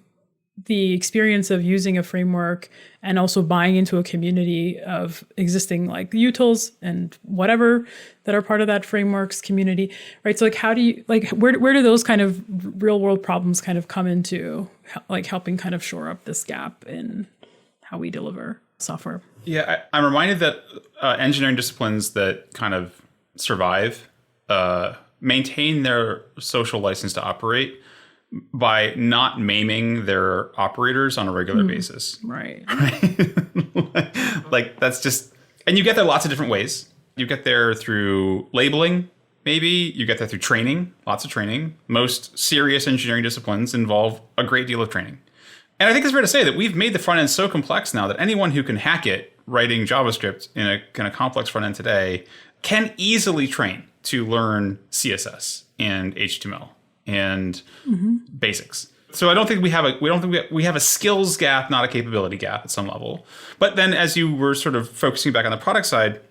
the experience of using a framework, and also buying into a community of existing like utils and whatever that are part of that framework's community, right? So like, how do you, like, where do those kind of real world problems kind of come into like helping kind of shore up this gap in how we deliver software? Yeah, I'm reminded that engineering disciplines that kind of survive maintain their social license to operate by not maiming their operators on a regular basis. Right. Like, that's just, and you get there lots of different ways. You get there through labeling, maybe. You get there through training, lots of training. Most serious engineering disciplines involve a great deal of training. And I think it's fair to say that we've made the front end so complex now that anyone who can hack it writing JavaScript in a kind of complex front end today can easily train to learn CSS and HTML and basics. So I don't think we have a skills gap, not a capability gap at some level. But then, as you were sort of focusing back on the product side,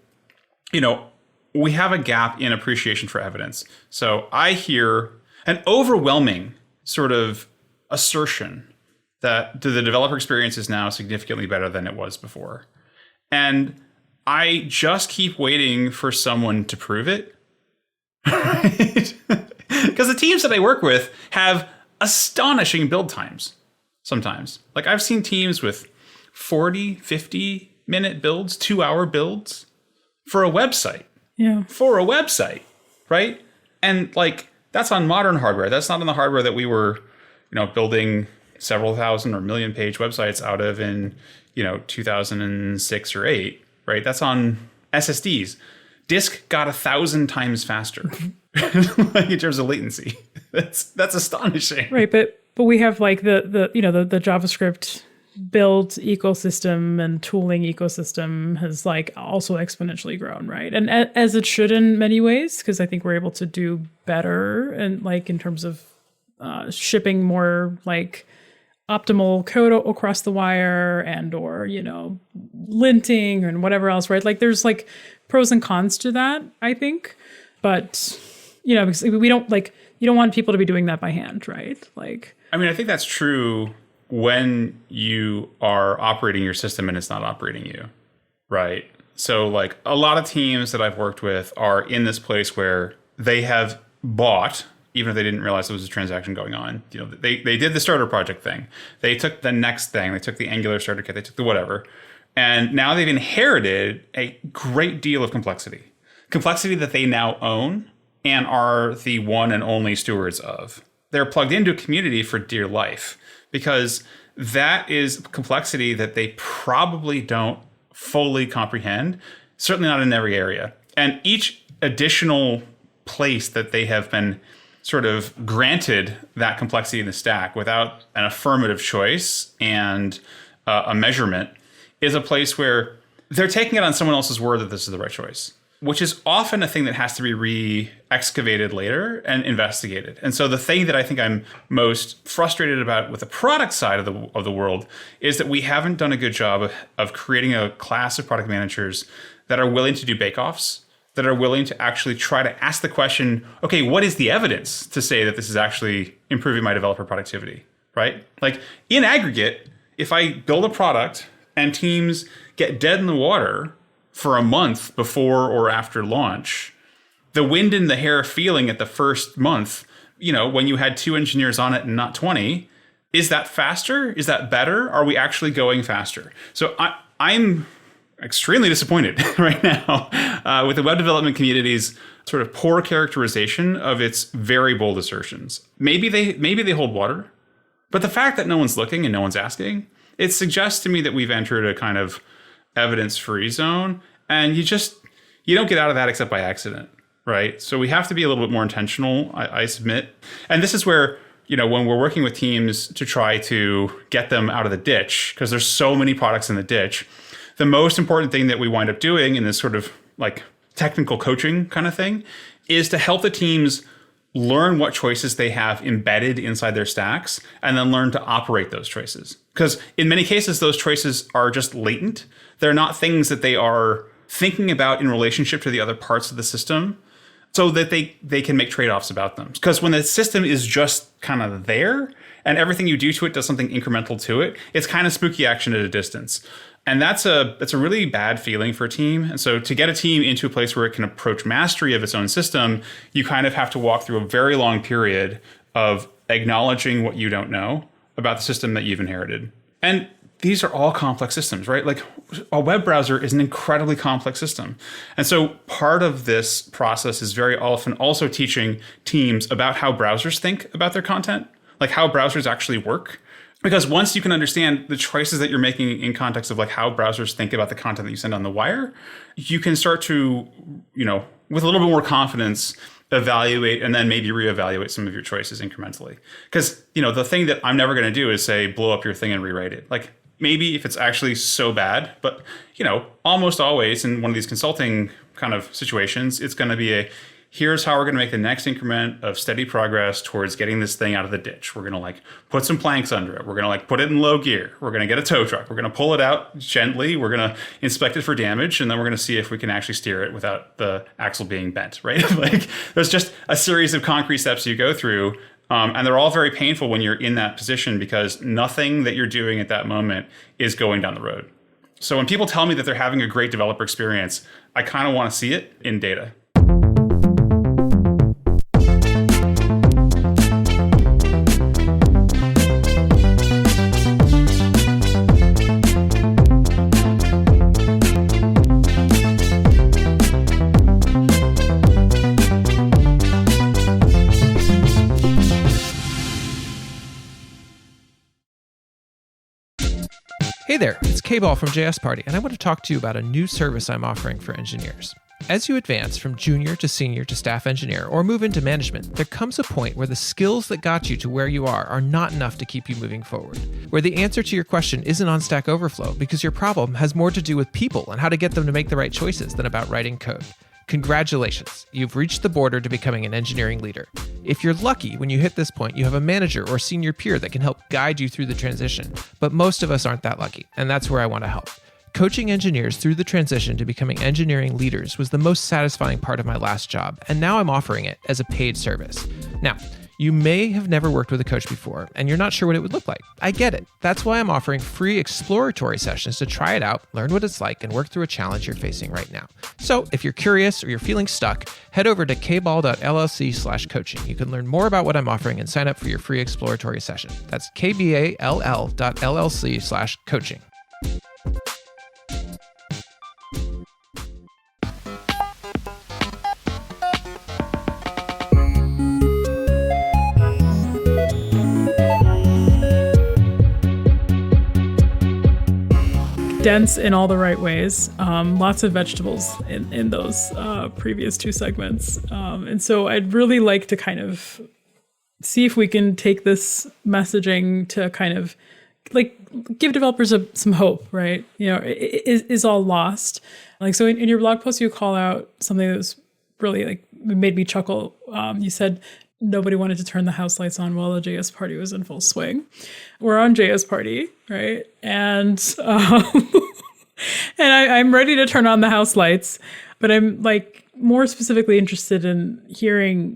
we have a gap in appreciation for evidence. So I hear an overwhelming sort of assertion that the developer experience is now significantly better than it was before. And I just keep waiting for someone to prove it. Right? Because the teams that I work with have astonishing build times sometimes. Like, I've seen teams with 40, 50-minute builds, 2-hour builds for a website. Yeah. For a website, right? And, like, that's on modern hardware. That's not on the hardware that we were, building several thousand or million page websites out of in, 2006 or 8, right? That's on SSDs. Disk got 1,000 times faster. Like, in terms of latency. That's astonishing. Right, but we have like the JavaScript build ecosystem and tooling ecosystem has like also exponentially grown, right? And as it should in many ways, because I think we're able to do better and like in terms of shipping more like optimal code across the wire and or linting and whatever else, right? Like, there's like pros and cons to that, I think, but because we don't like, you don't want people to be doing that by hand, right? Like, I mean, I think that's true when you are operating your system and it's not operating you, right? So like, a lot of teams that I've worked with are in this place where they have bought, even if they didn't realize there was a transaction going on. They did the starter project thing. They took the next thing. They took the Angular starter kit. They took the whatever. And now they've inherited a great deal of complexity that they now own and are the one and only stewards of. They're plugged into a community for dear life because that is complexity that they probably don't fully comprehend, certainly not in every area. And each additional place that they have been sort of granted that complexity in the stack without an affirmative choice and a measurement is a place where they're taking it on someone else's word that this is the right choice, which is often a thing that has to be re-excavated later and investigated. And so the thing that I think I'm most frustrated about with the product side of the world is that we haven't done a good job of creating a class of product managers that are willing to do bake-offs, that are willing to actually try to ask the question, okay, what is the evidence to say that this is actually improving my developer productivity, right? Like, in aggregate, if I build a product and teams get dead in the water for a month before or after launch, the wind in the hair feeling at the first month, when you had 2 engineers on it and not 20, is that faster? Is that better? Are we actually going faster? So I'm extremely disappointed right now with the web development community's sort of poor characterization of its very bold assertions. Maybe they hold water, but the fact that no one's looking and no one's asking, it suggests to me that we've entered a kind of evidence-free zone, and you don't get out of that except by accident, right? So we have to be a little bit more intentional, I submit. And this is where, when we're working with teams to try to get them out of the ditch, because there's so many products in the ditch, the most important thing that we wind up doing in this sort of like technical coaching kind of thing is to help the teams learn what choices they have embedded inside their stacks and then learn to operate those choices. Because in many cases, those choices are just latent. They're not things that they are thinking about in relationship to the other parts of the system so that they can make trade-offs about them. Because when the system is just kind of there and everything you do to it does something incremental to it, it's kind of spooky action at a distance. And that's a really bad feeling for a team. And so to get a team into a place where it can approach mastery of its own system, you kind of have to walk through a very long period of acknowledging what you don't know about the system that you've inherited. And these are all complex systems, right? Like a web browser is an incredibly complex system. And so part of this process is very often also teaching teams about how browsers think about their content, like how browsers actually work. Because once you can understand the choices that you're making in context of like how browsers think about the content that you send on the wire, you can start to, with a little bit more confidence, evaluate and then maybe reevaluate some of your choices incrementally. Because, the thing that I'm never going to do is say, blow up your thing and rewrite it. Like maybe if it's actually so bad, but, almost always in one of these consulting kind of situations, it's going to be here's how we're going to make the next increment of steady progress towards getting this thing out of the ditch. We're going to put some planks under it. We're going to put it in low gear. We're going to get a tow truck. We're going to pull it out gently. We're going to inspect it for damage. And then we're going to see if we can actually steer it without the axle being bent, right? There's just a series of concrete steps you go through. And they're all very painful when you're in that position because nothing that you're doing at that moment is going down the road. So when people tell me that they're having a great developer experience, I kind of want to see it in data. Hey there, it's K-Ball from JS Party, and I want to talk to you about a new service I'm offering for engineers. As you advance from junior to senior to staff engineer or move into management, there comes a point where the skills that got you to where you are not enough to keep you moving forward. Where the answer to your question isn't on Stack Overflow because your problem has more to do with people and how to get them to make the right choices than about writing code. Congratulations, you've reached the border to becoming an engineering leader. If you're lucky, when you hit this point, you have a manager or senior peer that can help guide you through the transition. But most of us aren't that lucky, and that's where I want to help. Coaching engineers through the transition to becoming engineering leaders was the most satisfying part of my last job, and now I'm offering it as a paid service. Now, you may have never worked with a coach before, and you're not sure what it would look like. I get it. That's why I'm offering free exploratory sessions to try it out, learn what it's like, and work through a challenge you're facing right now. So if you're curious or you're feeling stuck, head over to kball.llc/coaching. You can learn more about what I'm offering and sign up for your free exploratory session. That's kball.llc/coaching. Dense in all the right ways. Lots of vegetables in those previous two segments. And so I'd really like to kind of see if we can take this messaging to kind of give developers some hope, right? Is all lost. So in your blog post, you call out something that was really made me chuckle. You said, nobody wanted to turn the house lights on while the JS Party was in full swing. We're on JS Party, right? And and I'm ready to turn on the house lights, but I'm more specifically interested in hearing,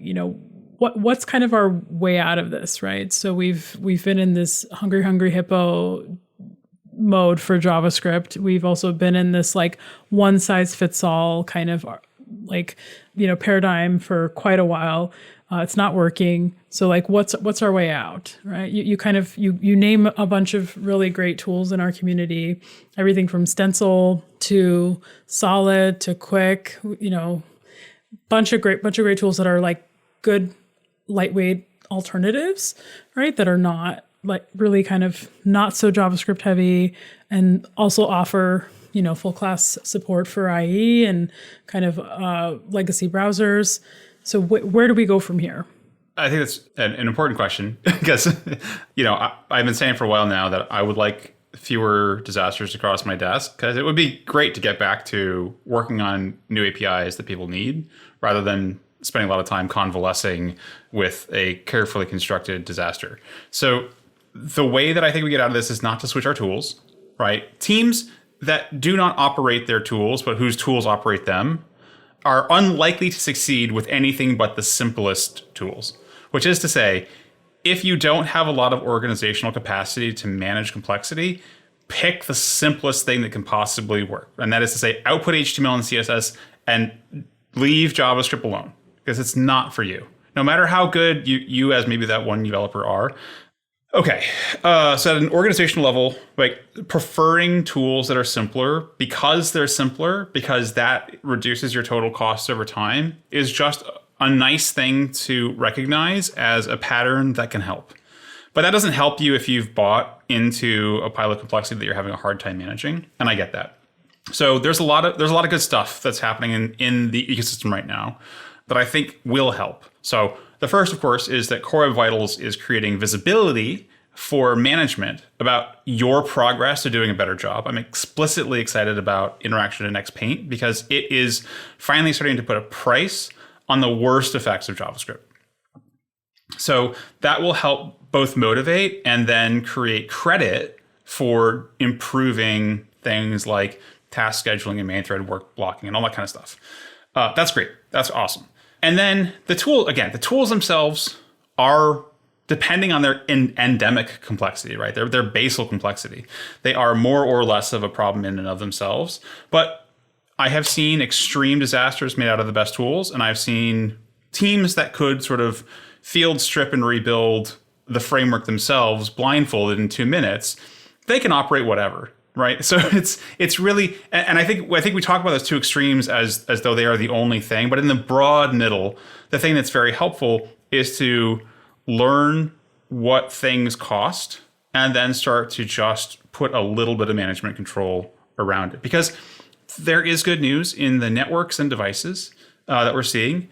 what's kind of our way out of this, right? So we've been in this hungry hippo mode for JavaScript. We've also been in this one size fits all kind of paradigm for quite a while. It's not working. So what's our way out, right? You name a bunch of really great tools in our community, everything from Stencil to Solid to Quick, bunch of great tools that are good lightweight alternatives, right? That are not really kind of not so JavaScript heavy and also offer full class support for IE and kind of legacy browsers. So where do we go from here? I think that's an important question because, I've been saying for a while now that I would like fewer disasters across my desk, because it would be great to get back to working on new APIs that people need rather than spending a lot of time convalescing with a carefully constructed disaster. So the way that I think we get out of this is not to switch our tools, right? Teams that do not operate their tools, but whose tools operate them, are unlikely to succeed with anything but the simplest tools, which is to say, if you don't have a lot of organizational capacity to manage complexity, pick the simplest thing that can possibly work. And that is to say, output HTML and CSS and leave JavaScript alone, because it's not for you. No matter how good you as maybe that one developer are. Okay, so at an organizational level, like preferring tools that are simpler because they're simpler, because that reduces your total costs over time, is just a nice thing to recognize as a pattern that can help. But that doesn't help you if you've bought into a pile of complexity that you're having a hard time managing, and I get that. So there's a lot of good stuff that's happening in the ecosystem right now that I think will help. So the first, of course, is that Core Web Vitals is creating visibility for management about your progress to doing a better job. I'm explicitly excited about Interaction and XPaint because it is finally starting to put a price on the worst effects of JavaScript. So that will help both motivate and then create credit for improving things like task scheduling and main thread work blocking and all that kind of stuff. That's great. That's awesome. And then the tools themselves are, depending on their endemic complexity, right? Their basal complexity. They are more or less of a problem in and of themselves. But I have seen extreme disasters made out of the best tools, and I've seen teams that could sort of field strip and rebuild the framework themselves blindfolded in 2 minutes. They can operate whatever. Right. So it's really, and I think we talk about those two extremes as though they are the only thing, but in the broad middle, the thing that's very helpful is to learn what things cost and then start to just put a little bit of management control around it. Because there is good news in the networks and devices that we're seeing.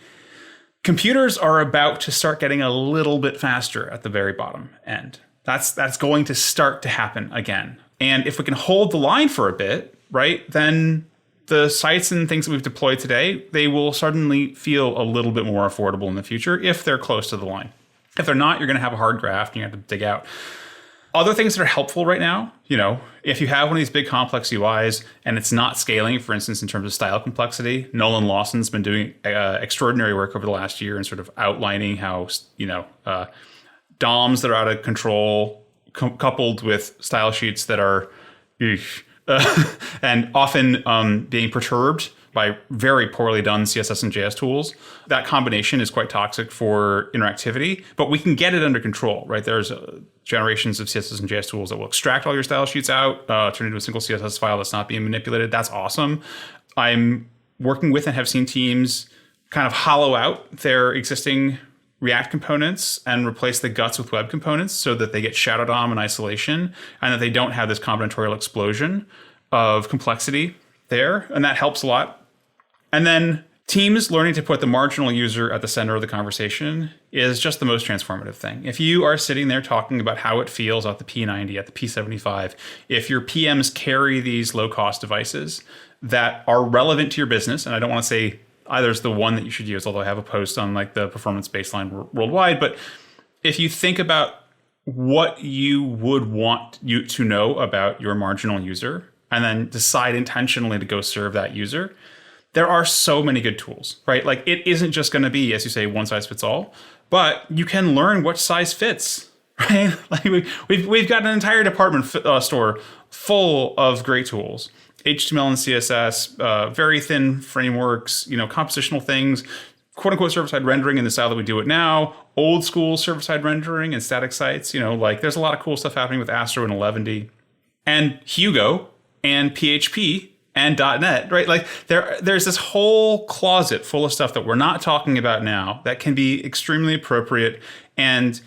Computers are about to start getting a little bit faster at the very bottom end. That's going to start to happen again. And if we can hold the line for a bit, right, then the sites and things that we've deployed today, they will suddenly feel a little bit more affordable in the future if they're close to the line. If they're not, you're going to have a hard graft and you have to dig out. Other things that are helpful right now, if you have one of these big complex UIs and it's not scaling, for instance, in terms of style complexity, Nolan Lawson's been doing extraordinary work over the last year and sort of outlining how, DOMs that are out of control coupled with style sheets that are and often being perturbed by very poorly done CSS and JS tools. That combination is quite toxic for interactivity, but we can get it under control, right? There's generations of CSS and JS tools that will extract all your style sheets out, turn into a single CSS file that's not being manipulated. That's awesome. I'm working with and have seen teams kind of hollow out their existing React components and replace the guts with web components so that they get shadow DOM in isolation and that they don't have this combinatorial explosion of complexity there. And that helps a lot. And then teams learning to put the marginal user at the center of the conversation is just the most transformative thing. If you are sitting there talking about how it feels at the P90, at the P75, if your PMs carry these low-cost devices that are relevant to your business, and I don't want to say either is the one that you should use, although I have a post on like the performance baseline worldwide. But if you think about what you would want you to know about your marginal user and then decide intentionally to go serve that user, there are so many good tools, right? Like it isn't just going to be, as you say, one size fits all, but you can learn what size fits, right? Like we've got an entire department store full of great tools. HTML and CSS, very thin frameworks, compositional things, quote unquote server-side rendering in the style that we do it now, old school server-side rendering and static sites, there's a lot of cool stuff happening with Astro and Eleventy and Hugo and PHP and .NET, right? Like there's this whole closet full of stuff that we're not talking about now that can be extremely appropriate, and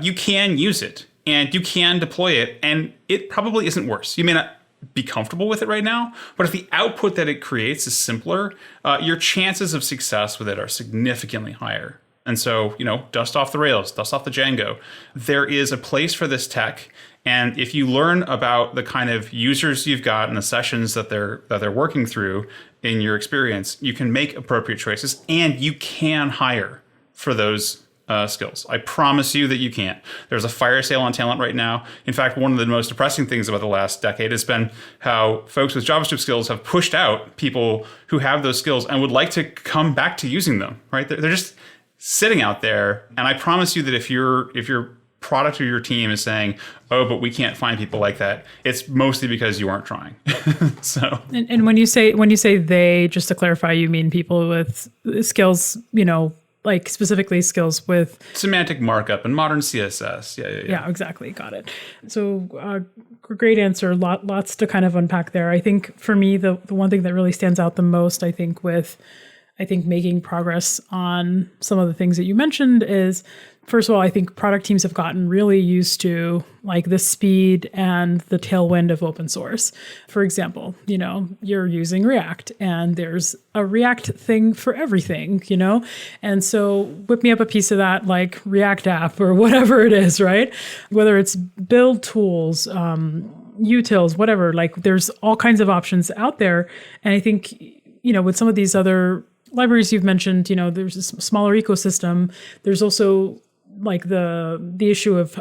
you can use it and you can deploy it, and it probably isn't worse. You may not be comfortable with it right now, but if the output that it creates is simpler, your chances of success with it are significantly higher. And so, dust off the Rails, dust off the Django. There is a place for this tech. And if you learn about the kind of users you've got and the sessions that they're working through in your experience, you can make appropriate choices, and you can hire for those skills. I promise you that you can't. There's a fire sale on talent right now. In fact, one of the most depressing things about the last decade has been how folks with JavaScript skills have pushed out people who have those skills and would like to come back to using them, right? They're just sitting out there. And I promise you that if your product or your team is saying, oh, but we can't find people like that, it's mostly because you aren't trying. So, and when you say they, just to clarify, you mean people with skills, like specifically skills with semantic markup and modern CSS. Yeah, exactly. Got it. So great answer. Lots to kind of unpack there. I think for me, the one thing that really stands out the most, I think making progress on some of the things that you mentioned is, first of all, I think product teams have gotten really used to like the speed and the tailwind of open source. For example, you're using React and there's a React thing for everything, and so whip me up a piece of that, like React app or whatever it is, right? Whether it's build tools, utils, whatever, like there's all kinds of options out there. And I think, with some of these other libraries you've mentioned, there's a smaller ecosystem. There's also like the issue of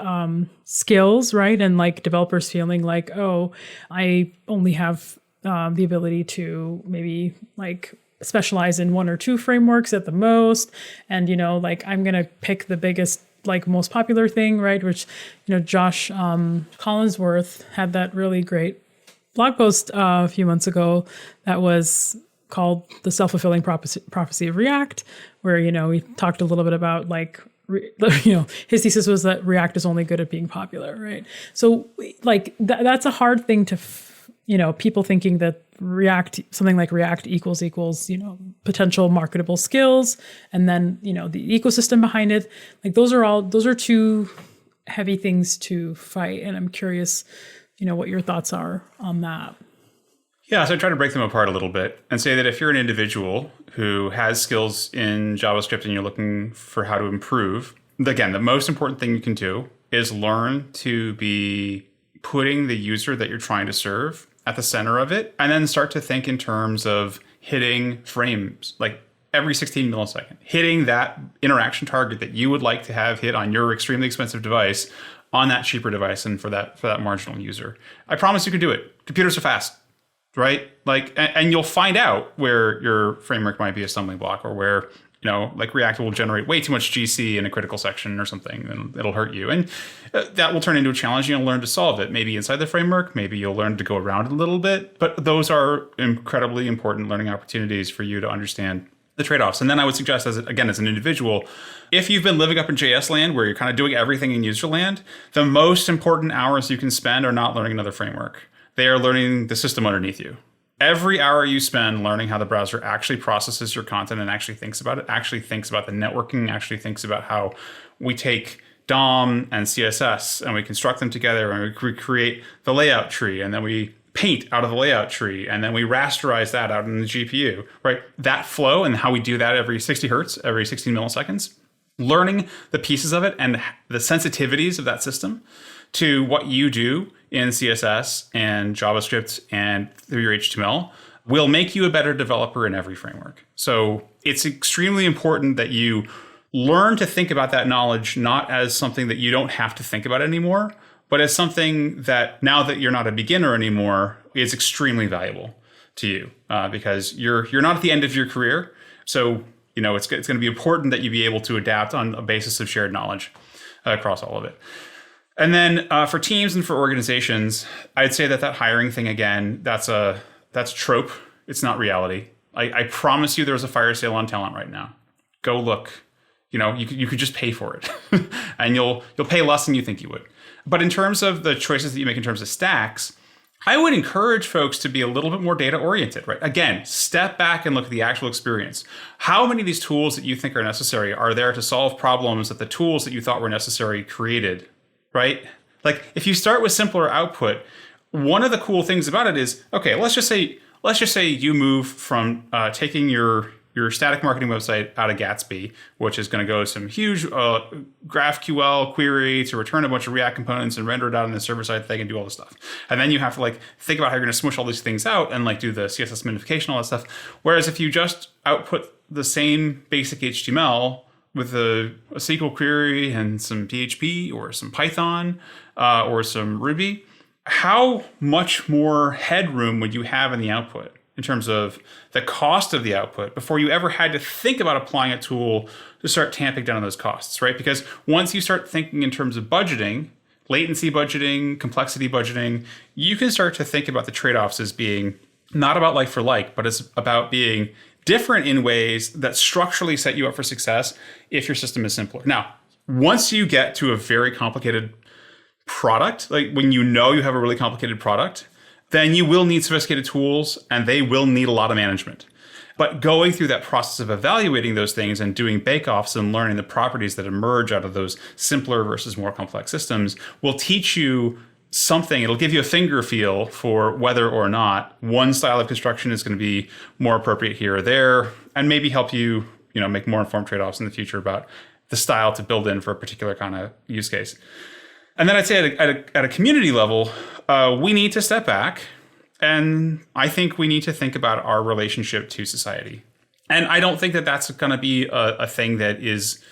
skills, right? And like developers feeling like, oh, I only have the ability to maybe like specialize in one or two frameworks at the most. And, like I'm going to pick the biggest, like most popular thing, right? Which, Josh Collinsworth had that really great blog post a few months ago that was called The Self-Fulfilling Prophecy of React, where, he talked a little bit about like, his thesis was that React is only good at being popular, right? So like that's a hard thing to, people thinking that something like React equals, potential marketable skills. And then, the ecosystem behind it, like those are two heavy things to fight. And I'm curious, what your thoughts are on that. Yeah, so I try to break them apart a little bit and say that if you're an individual who has skills in JavaScript and you're looking for how to improve, again, the most important thing you can do is learn to be putting the user that you're trying to serve at the center of it, and then start to think in terms of hitting frames like every 16 milliseconds, hitting that interaction target that you would like to have hit on your extremely expensive device on that cheaper device and for that marginal user. I promise you can do it. Computers are fast. Right? Like, and you'll find out where your framework might be a stumbling block, or where, like React will generate way too much GC in a critical section or something, and it'll hurt you. And that will turn into a challenge. You'll learn to solve it. Maybe inside the framework, maybe you'll learn to go around it a little bit, but those are incredibly important learning opportunities for you to understand the trade-offs. And then I would suggest, as an individual, if you've been living up in JS land where you're kind of doing everything in user land, the most important hours you can spend are not learning another framework. They are learning the system underneath you. Every hour you spend learning how the browser actually processes your content and actually thinks about it, actually thinks about the networking, actually thinks about how we take DOM and CSS and we construct them together, and we create the layout tree, and then we paint out of the layout tree, and then we rasterize that out in the GPU, right? That flow and how we do that every 60 hertz, every 16 milliseconds, learning the pieces of it and the sensitivities of that system to what you do in CSS and JavaScript and through your HTML will make you a better developer in every framework. So it's extremely important that you learn to think about that knowledge not as something that you don't have to think about anymore, but as something that now that you're not a beginner anymore, is extremely valuable to you because you're not at the end of your career. So, it's going to be important that you be able to adapt on a basis of shared knowledge across all of it. And then for teams and for organizations, I'd say that hiring thing, again, that's trope. It's not reality. I promise you there's a fire sale on talent right now. Go look. You could just pay for it and you'll pay less than you think you would. But in terms of the choices that you make in terms of stacks, I would encourage folks to be a little bit more data oriented, right? Again, step back and look at the actual experience. How many of these tools that you think are necessary are there to solve problems that the tools that you thought were necessary created? Right? Like if you start with simpler output, one of the cool things about it is, okay, let's just say you move from taking your your static marketing website out of Gatsby, which is going to go some huge GraphQL query to return a bunch of React components and render it out on the server side thing and do all this stuff. And then you have to like think about how you're going to smush all these things out and like do the CSS minification, all that stuff. Whereas if you just output the same basic HTML with a SQL query and some PHP or some Python or some Ruby, how much more headroom would you have in the output in terms of the cost of the output before you ever had to think about applying a tool to start tamping down on those costs, right? Because once you start thinking in terms of budgeting, latency budgeting, complexity budgeting, you can start to think about the trade-offs as being not about like for like, but it's about being different in ways that structurally set you up for success if your system is simpler. Now, once you get to a very complicated product, like when you know you have a really complicated product, then you will need sophisticated tools and they will need a lot of management. But going through that process of evaluating those things and doing bake-offs and learning the properties that emerge out of those simpler versus more complex systems will teach you something. It'll give you a finger feel for whether or not one style of construction is going to be more appropriate here or there, and maybe help you, make more informed trade-offs in the future about the style to build in for a particular kind of use case. And then I'd say at a community level, we need to step back, and I think we need to think about our relationship to society. And I don't think that that's going to be a thing that is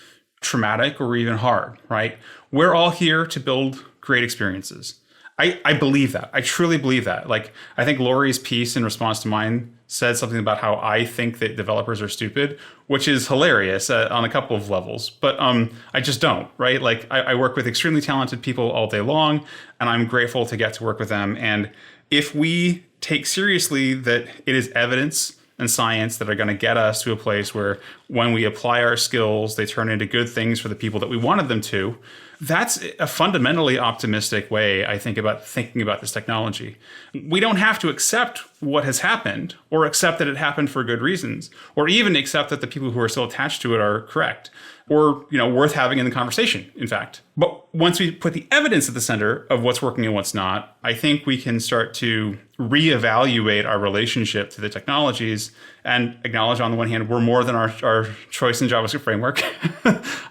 traumatic or even hard, right? We're all here to build great experiences. I believe that. I truly believe that. Like, I think Lori's piece in response to mine said something about how I think that developers are stupid, which is hilarious on a couple of levels. But I just don't, right? Like, I work with extremely talented people all day long, and I'm grateful to get to work with them. And if we take seriously that it is evidence and science that are going to get us to a place where when we apply our skills, they turn into good things for the people that we wanted them to, that's a fundamentally optimistic way, I think, about thinking about this technology. We don't have to accept what has happened or accept that it happened for good reasons, or even accept that the people who are still attached to it are correct or, worth having in the conversation, in fact. But once we put the evidence at the center of what's working and what's not, I think we can start to reevaluate our relationship to the technologies and acknowledge, on the one hand, we're more than our choice in JavaScript framework.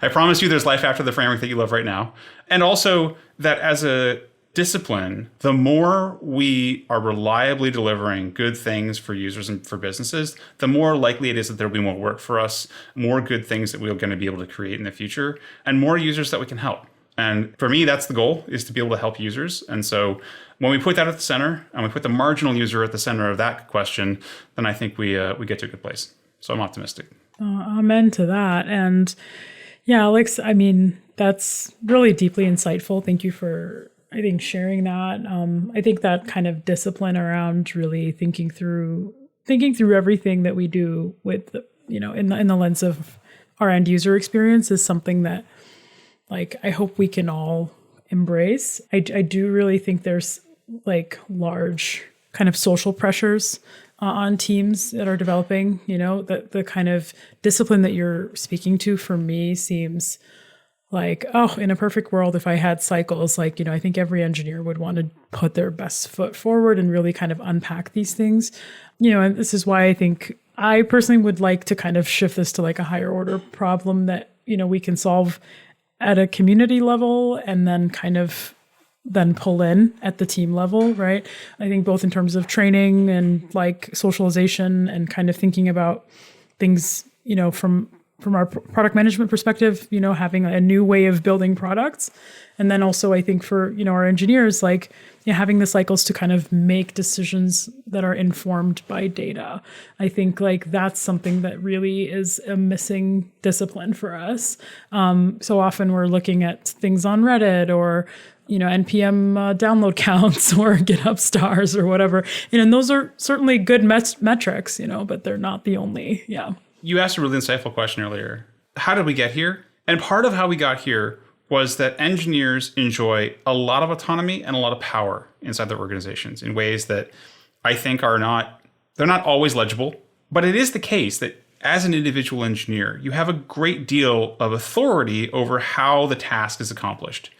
I promise you there's life after the framework that you love right now. And also that as a discipline, the more we are reliably delivering good things for users and for businesses, the more likely it is that there'll be more work for us, more good things that we're going to be able to create in the future, and more users that we can help. And for me, that's the goal, is to be able to help users. And so when we put that at the center and we put the marginal user at the center of that question, then I think we get to a good place. So I'm optimistic. Amen to that. And yeah, Alex, I mean, that's really deeply insightful. Thank you for, I think, sharing that. I think that kind of discipline around really thinking through everything that we do with, in the lens of our end user experience is something that, like, I hope we can all embrace. I do really think there's like large kind of social pressures on teams that are developing, the kind of discipline that you're speaking to for me seems like, oh, in a perfect world, if I had cycles, like, I think every engineer would want to put their best foot forward and really kind of unpack these things, and this is why I think I personally would like to kind of shift this to like a higher order problem that, we can solve at a community level and then kind of then pull in at the team level, right? I think both in terms of training and like socialization and kind of thinking about things, from our product management perspective, having a new way of building products. And then also I think for, our engineers, like, having the cycles to kind of make decisions that are informed by data. I think like that's something that really is a missing discipline for us. So often we're looking at things on Reddit or, NPM download counts or GitHub stars or whatever. And those are certainly good metrics, but they're not the only, You asked a really insightful question earlier. How did we get here? And part of how we got here was that engineers enjoy a lot of autonomy and a lot of power inside their organizations in ways that I think they're not always legible. But it is the case that as an individual engineer, you have a great deal of authority over how the task is accomplished.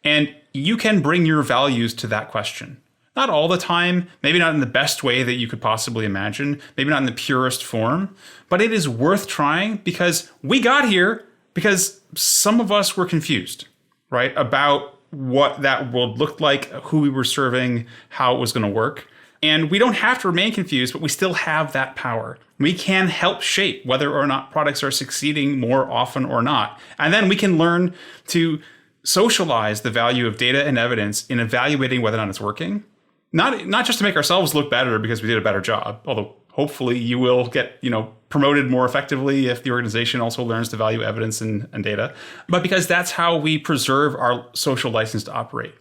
And you can bring your values to that question. Not all the time, maybe not in the best way that you could possibly imagine, maybe not in the purest form, but it is worth trying because we got here because some of us were confused, right? About what that world looked like, who we were serving, how it was going to work. And we don't have to remain confused, but we still have that power. We can help shape whether or not products are succeeding more often or not. And then we can learn to socialize the value of data and evidence in evaluating whether or not it's working. Not just to make ourselves look better because we did a better job, although hopefully you will get, promoted more effectively if the organization also learns to value evidence and data, but because that's how we preserve our social license to operate.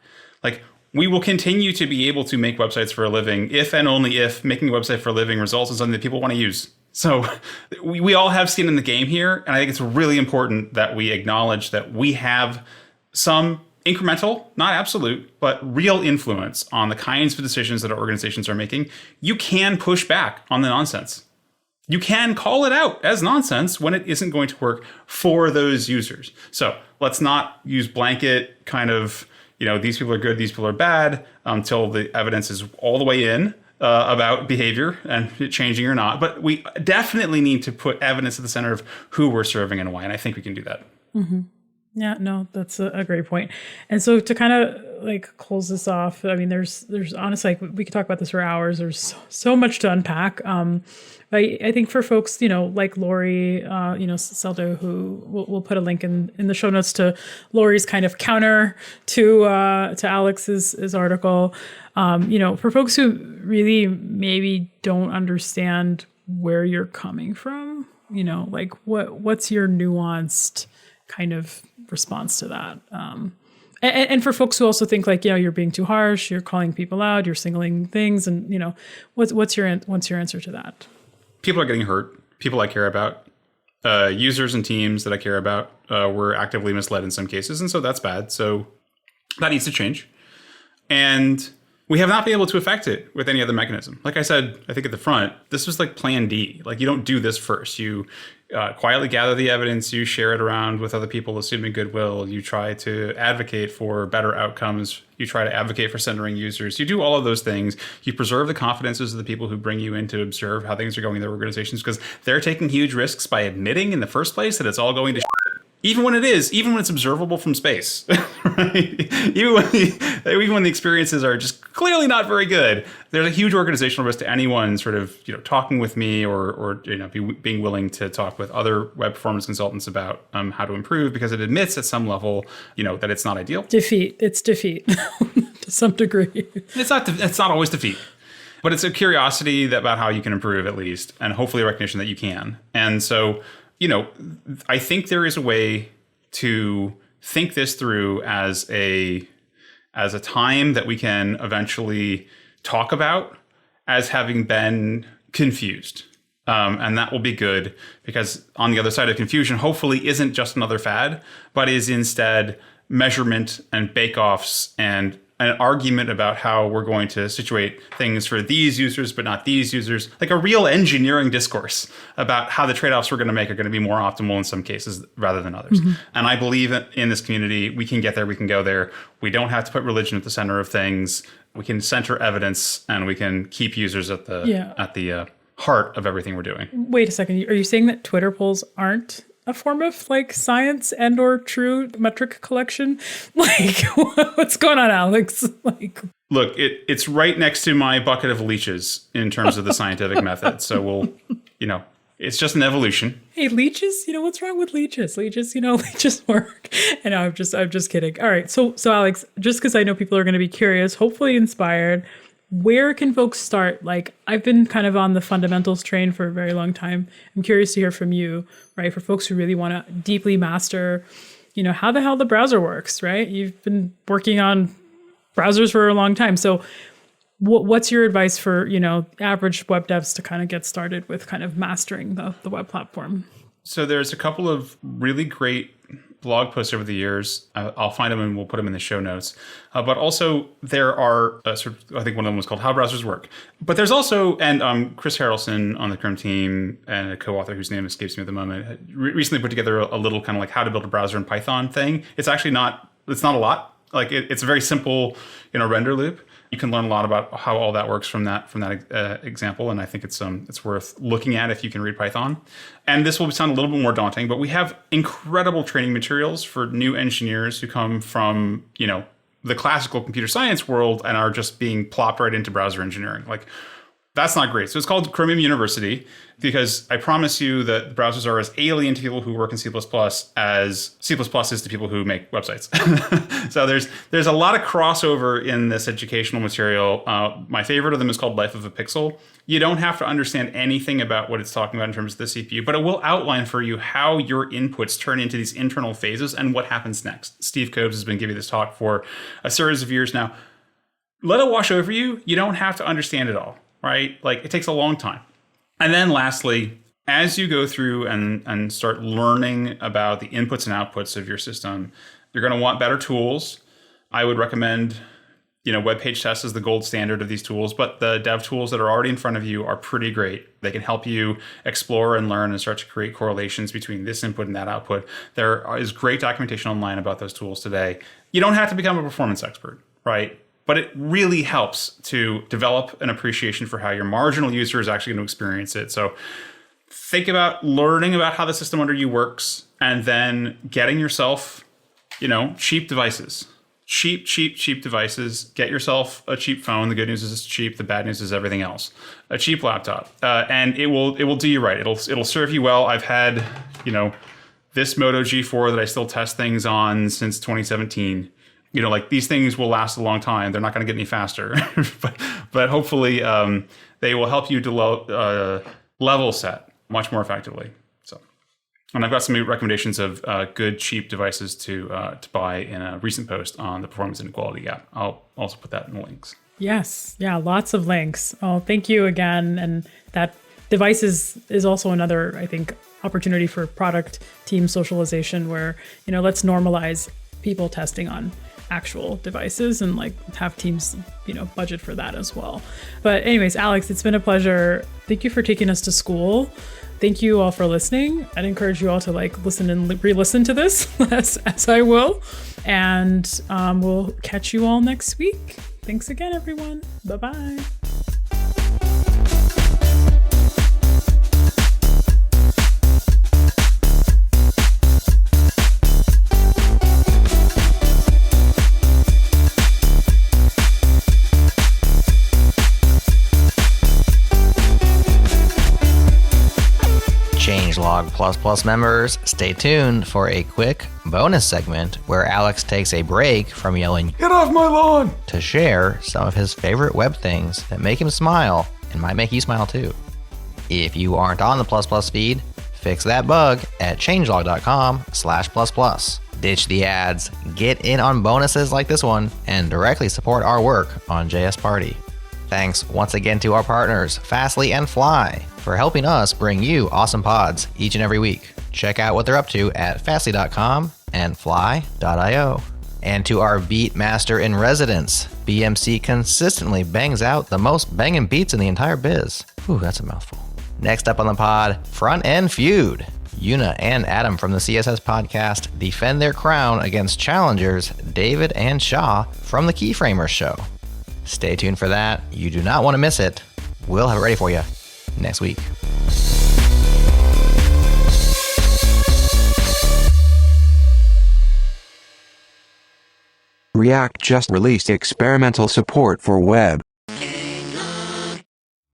Like, we will continue to be able to make websites for a living if and only if making a website for a living results in something that people want to use. So we all have skin in the game here, and I think it's really important that we acknowledge that we have some incremental, not absolute, but real influence on the kinds of decisions that our organizations are making. You can push back on the nonsense. You can call it out as nonsense when it isn't going to work for those users. So let's not use blanket kind of, these people are good, these people are bad, until the evidence is all the way in about behavior and it changing or not. But we definitely need to put evidence at the center of who we're serving and why. And I think we can do that. Mm-hmm. Yeah, no, that's a great point. And so to kind of close this off, I mean, there's honestly, we could talk about this for hours. There's so much to unpack. I think for folks, like Lori, Seldo, who we'll put a link in the show notes to Lori's kind of counter to Alex's article. For folks who really maybe don't understand where you're coming from, what's your nuanced kind of response to that? And for folks who also think you're being too harsh, you're calling people out, you're singling things, and what's your answer to that? People are getting hurt. People I care about, users and teams that I care about, were actively misled in some cases, and so that's bad. So that needs to change, and we have not been able to affect it with any other mechanism. Like I said, I think at the front, this was like plan D. You don't do this first. You quietly gather the evidence, you share it around with other people, assuming goodwill. You try to advocate for better outcomes. You try to advocate for centering users. You do all of those things. You preserve the confidences of the people who bring you in to observe how things are going in their organizations, because they're taking huge risks by admitting in the first place that it's all going to even when it's observable from space, right? Even when the experiences are just clearly not very good, there's a huge organizational risk to anyone sort of talking with me or being willing to talk with other web performance consultants about how to improve, because it admits at some level that it's not ideal. It's defeat to some degree. It's not always defeat. But it's a curiosity about how you can improve, at least, and hopefully a recognition that you can. And so, I think there is a way to think this through as a time that we can eventually talk about as having been confused. And that will be good, because on the other side of confusion, hopefully isn't just another fad, but is instead measurement and bake-offs and an argument about how we're going to situate things for these users, but not these users, like a real engineering discourse about how the trade-offs we're going to make are going to be more optimal in some cases rather than others. Mm-hmm. And I believe in this community, we can get there, we can go there. We don't have to put religion at the center of things. We can center evidence, and we can keep users at the heart of everything we're doing. Wait a second. Are you saying that Twitter polls aren't a form of science and or true metric collection? What's going on, Alex? Look, it's right next to my bucket of leeches in terms of the scientific method. So we'll, it's just an evolution. Hey, leeches, what's wrong with leeches? Leeches work. And I'm just kidding. All right. So Alex, just because I know people are going to be curious, hopefully inspired, where can folks start? I've been kind of on the fundamentals train for a very long time. I'm curious to hear from you, right? For folks who really want to deeply master, how the hell the browser works, right? You've been working on browsers for a long time. So what's your advice for, average web devs to kind of get started with kind of mastering the web platform? So there's a couple of really great blog posts over the years. I'll find them and we'll put them in the show notes. But also there are I think one of them was called How Browsers Work. But there's also, and Chris Harrelson on the Chrome team and a co-author whose name escapes me at the moment, recently put together a little kind of how to build a browser in Python thing. It's actually it's not a lot. Like it's a very simple, render loop. You can learn a lot about how all that works from that example, and I think it's worth looking at if you can read Python. And this will sound a little bit more daunting, but we have incredible training materials for new engineers who come from the classical computer science world and are just being plopped right into browser engineering. Like, that's not great. So it's called Chromium University because I promise you that browsers are as alien to people who work in C++ as C++ is to people who make websites. So there's a lot of crossover in this educational material. My favorite of them is called Life of a Pixel. You don't have to understand anything about what it's talking about in terms of the CPU, but it will outline for you how your inputs turn into these internal phases and what happens next. Steve Kobes has been giving this talk for a series of years now. Let it wash over you. You don't have to understand it all. Right? Like, it takes a long time. And then lastly, as you go through and start learning about the inputs and outputs of your system, you're going to want better tools. I would recommend, web page tests is the gold standard of these tools, but the dev tools that are already in front of you are pretty great. They can help you explore and learn and start to create correlations between this input and that output. There is great documentation online about those tools today. You don't have to become a performance expert, right? But it really helps to develop an appreciation for how your marginal user is actually going to experience it. So think about learning about how the system under you works and then getting yourself, cheap devices. Cheap devices. Get yourself a cheap phone. The good news is it's cheap. The bad news is everything else. A cheap laptop. And it will do you right. It'll serve you well. I've had, this Moto G4 that I still test things on since 2017. These things will last a long time. They're not going to get any faster, but hopefully they will help you to level set much more effectively. So, and I've got some recommendations of good cheap devices to buy in a recent post on the Performance Inequality Gap. I'll also put that in the links. Yes, yeah, lots of links. Oh, thank you again. And that devices is also another, I think, opportunity for product team socialization where let's normalize people testing on actual devices and have teams budget for that as well. But anyways, Alex, it's been a pleasure. Thank you for taking us to school. Thank you all for listening. I'd encourage you all to listen and re-listen to this as I will, and we'll catch you all next week. Thanks again, everyone. Bye-bye. Changelog++ members, stay tuned for a quick bonus segment where Alex takes a break from yelling, "Get off my lawn!" to share some of his favorite web things that make him smile and might make you smile too. If you aren't on the ++ feed, fix that bug at changelog.com/++. Ditch the ads, get in on bonuses like this one, and directly support our work on JS Party. Thanks once again to our partners, Fastly and Fly, for helping us bring you awesome pods each and every week. Check out what they're up to at fastly.com and fly.io. And to our beat master in residence, BMC consistently bangs out the most banging beats in the entire biz. Ooh, that's a mouthful. Next up on the pod, Front End Feud. Una and Adam from the CSS podcast defend their crown against challengers David and Shaw from the Keyframers show. Stay tuned for that. You do not want to miss it. We'll have it ready for you next week. React just released experimental support for web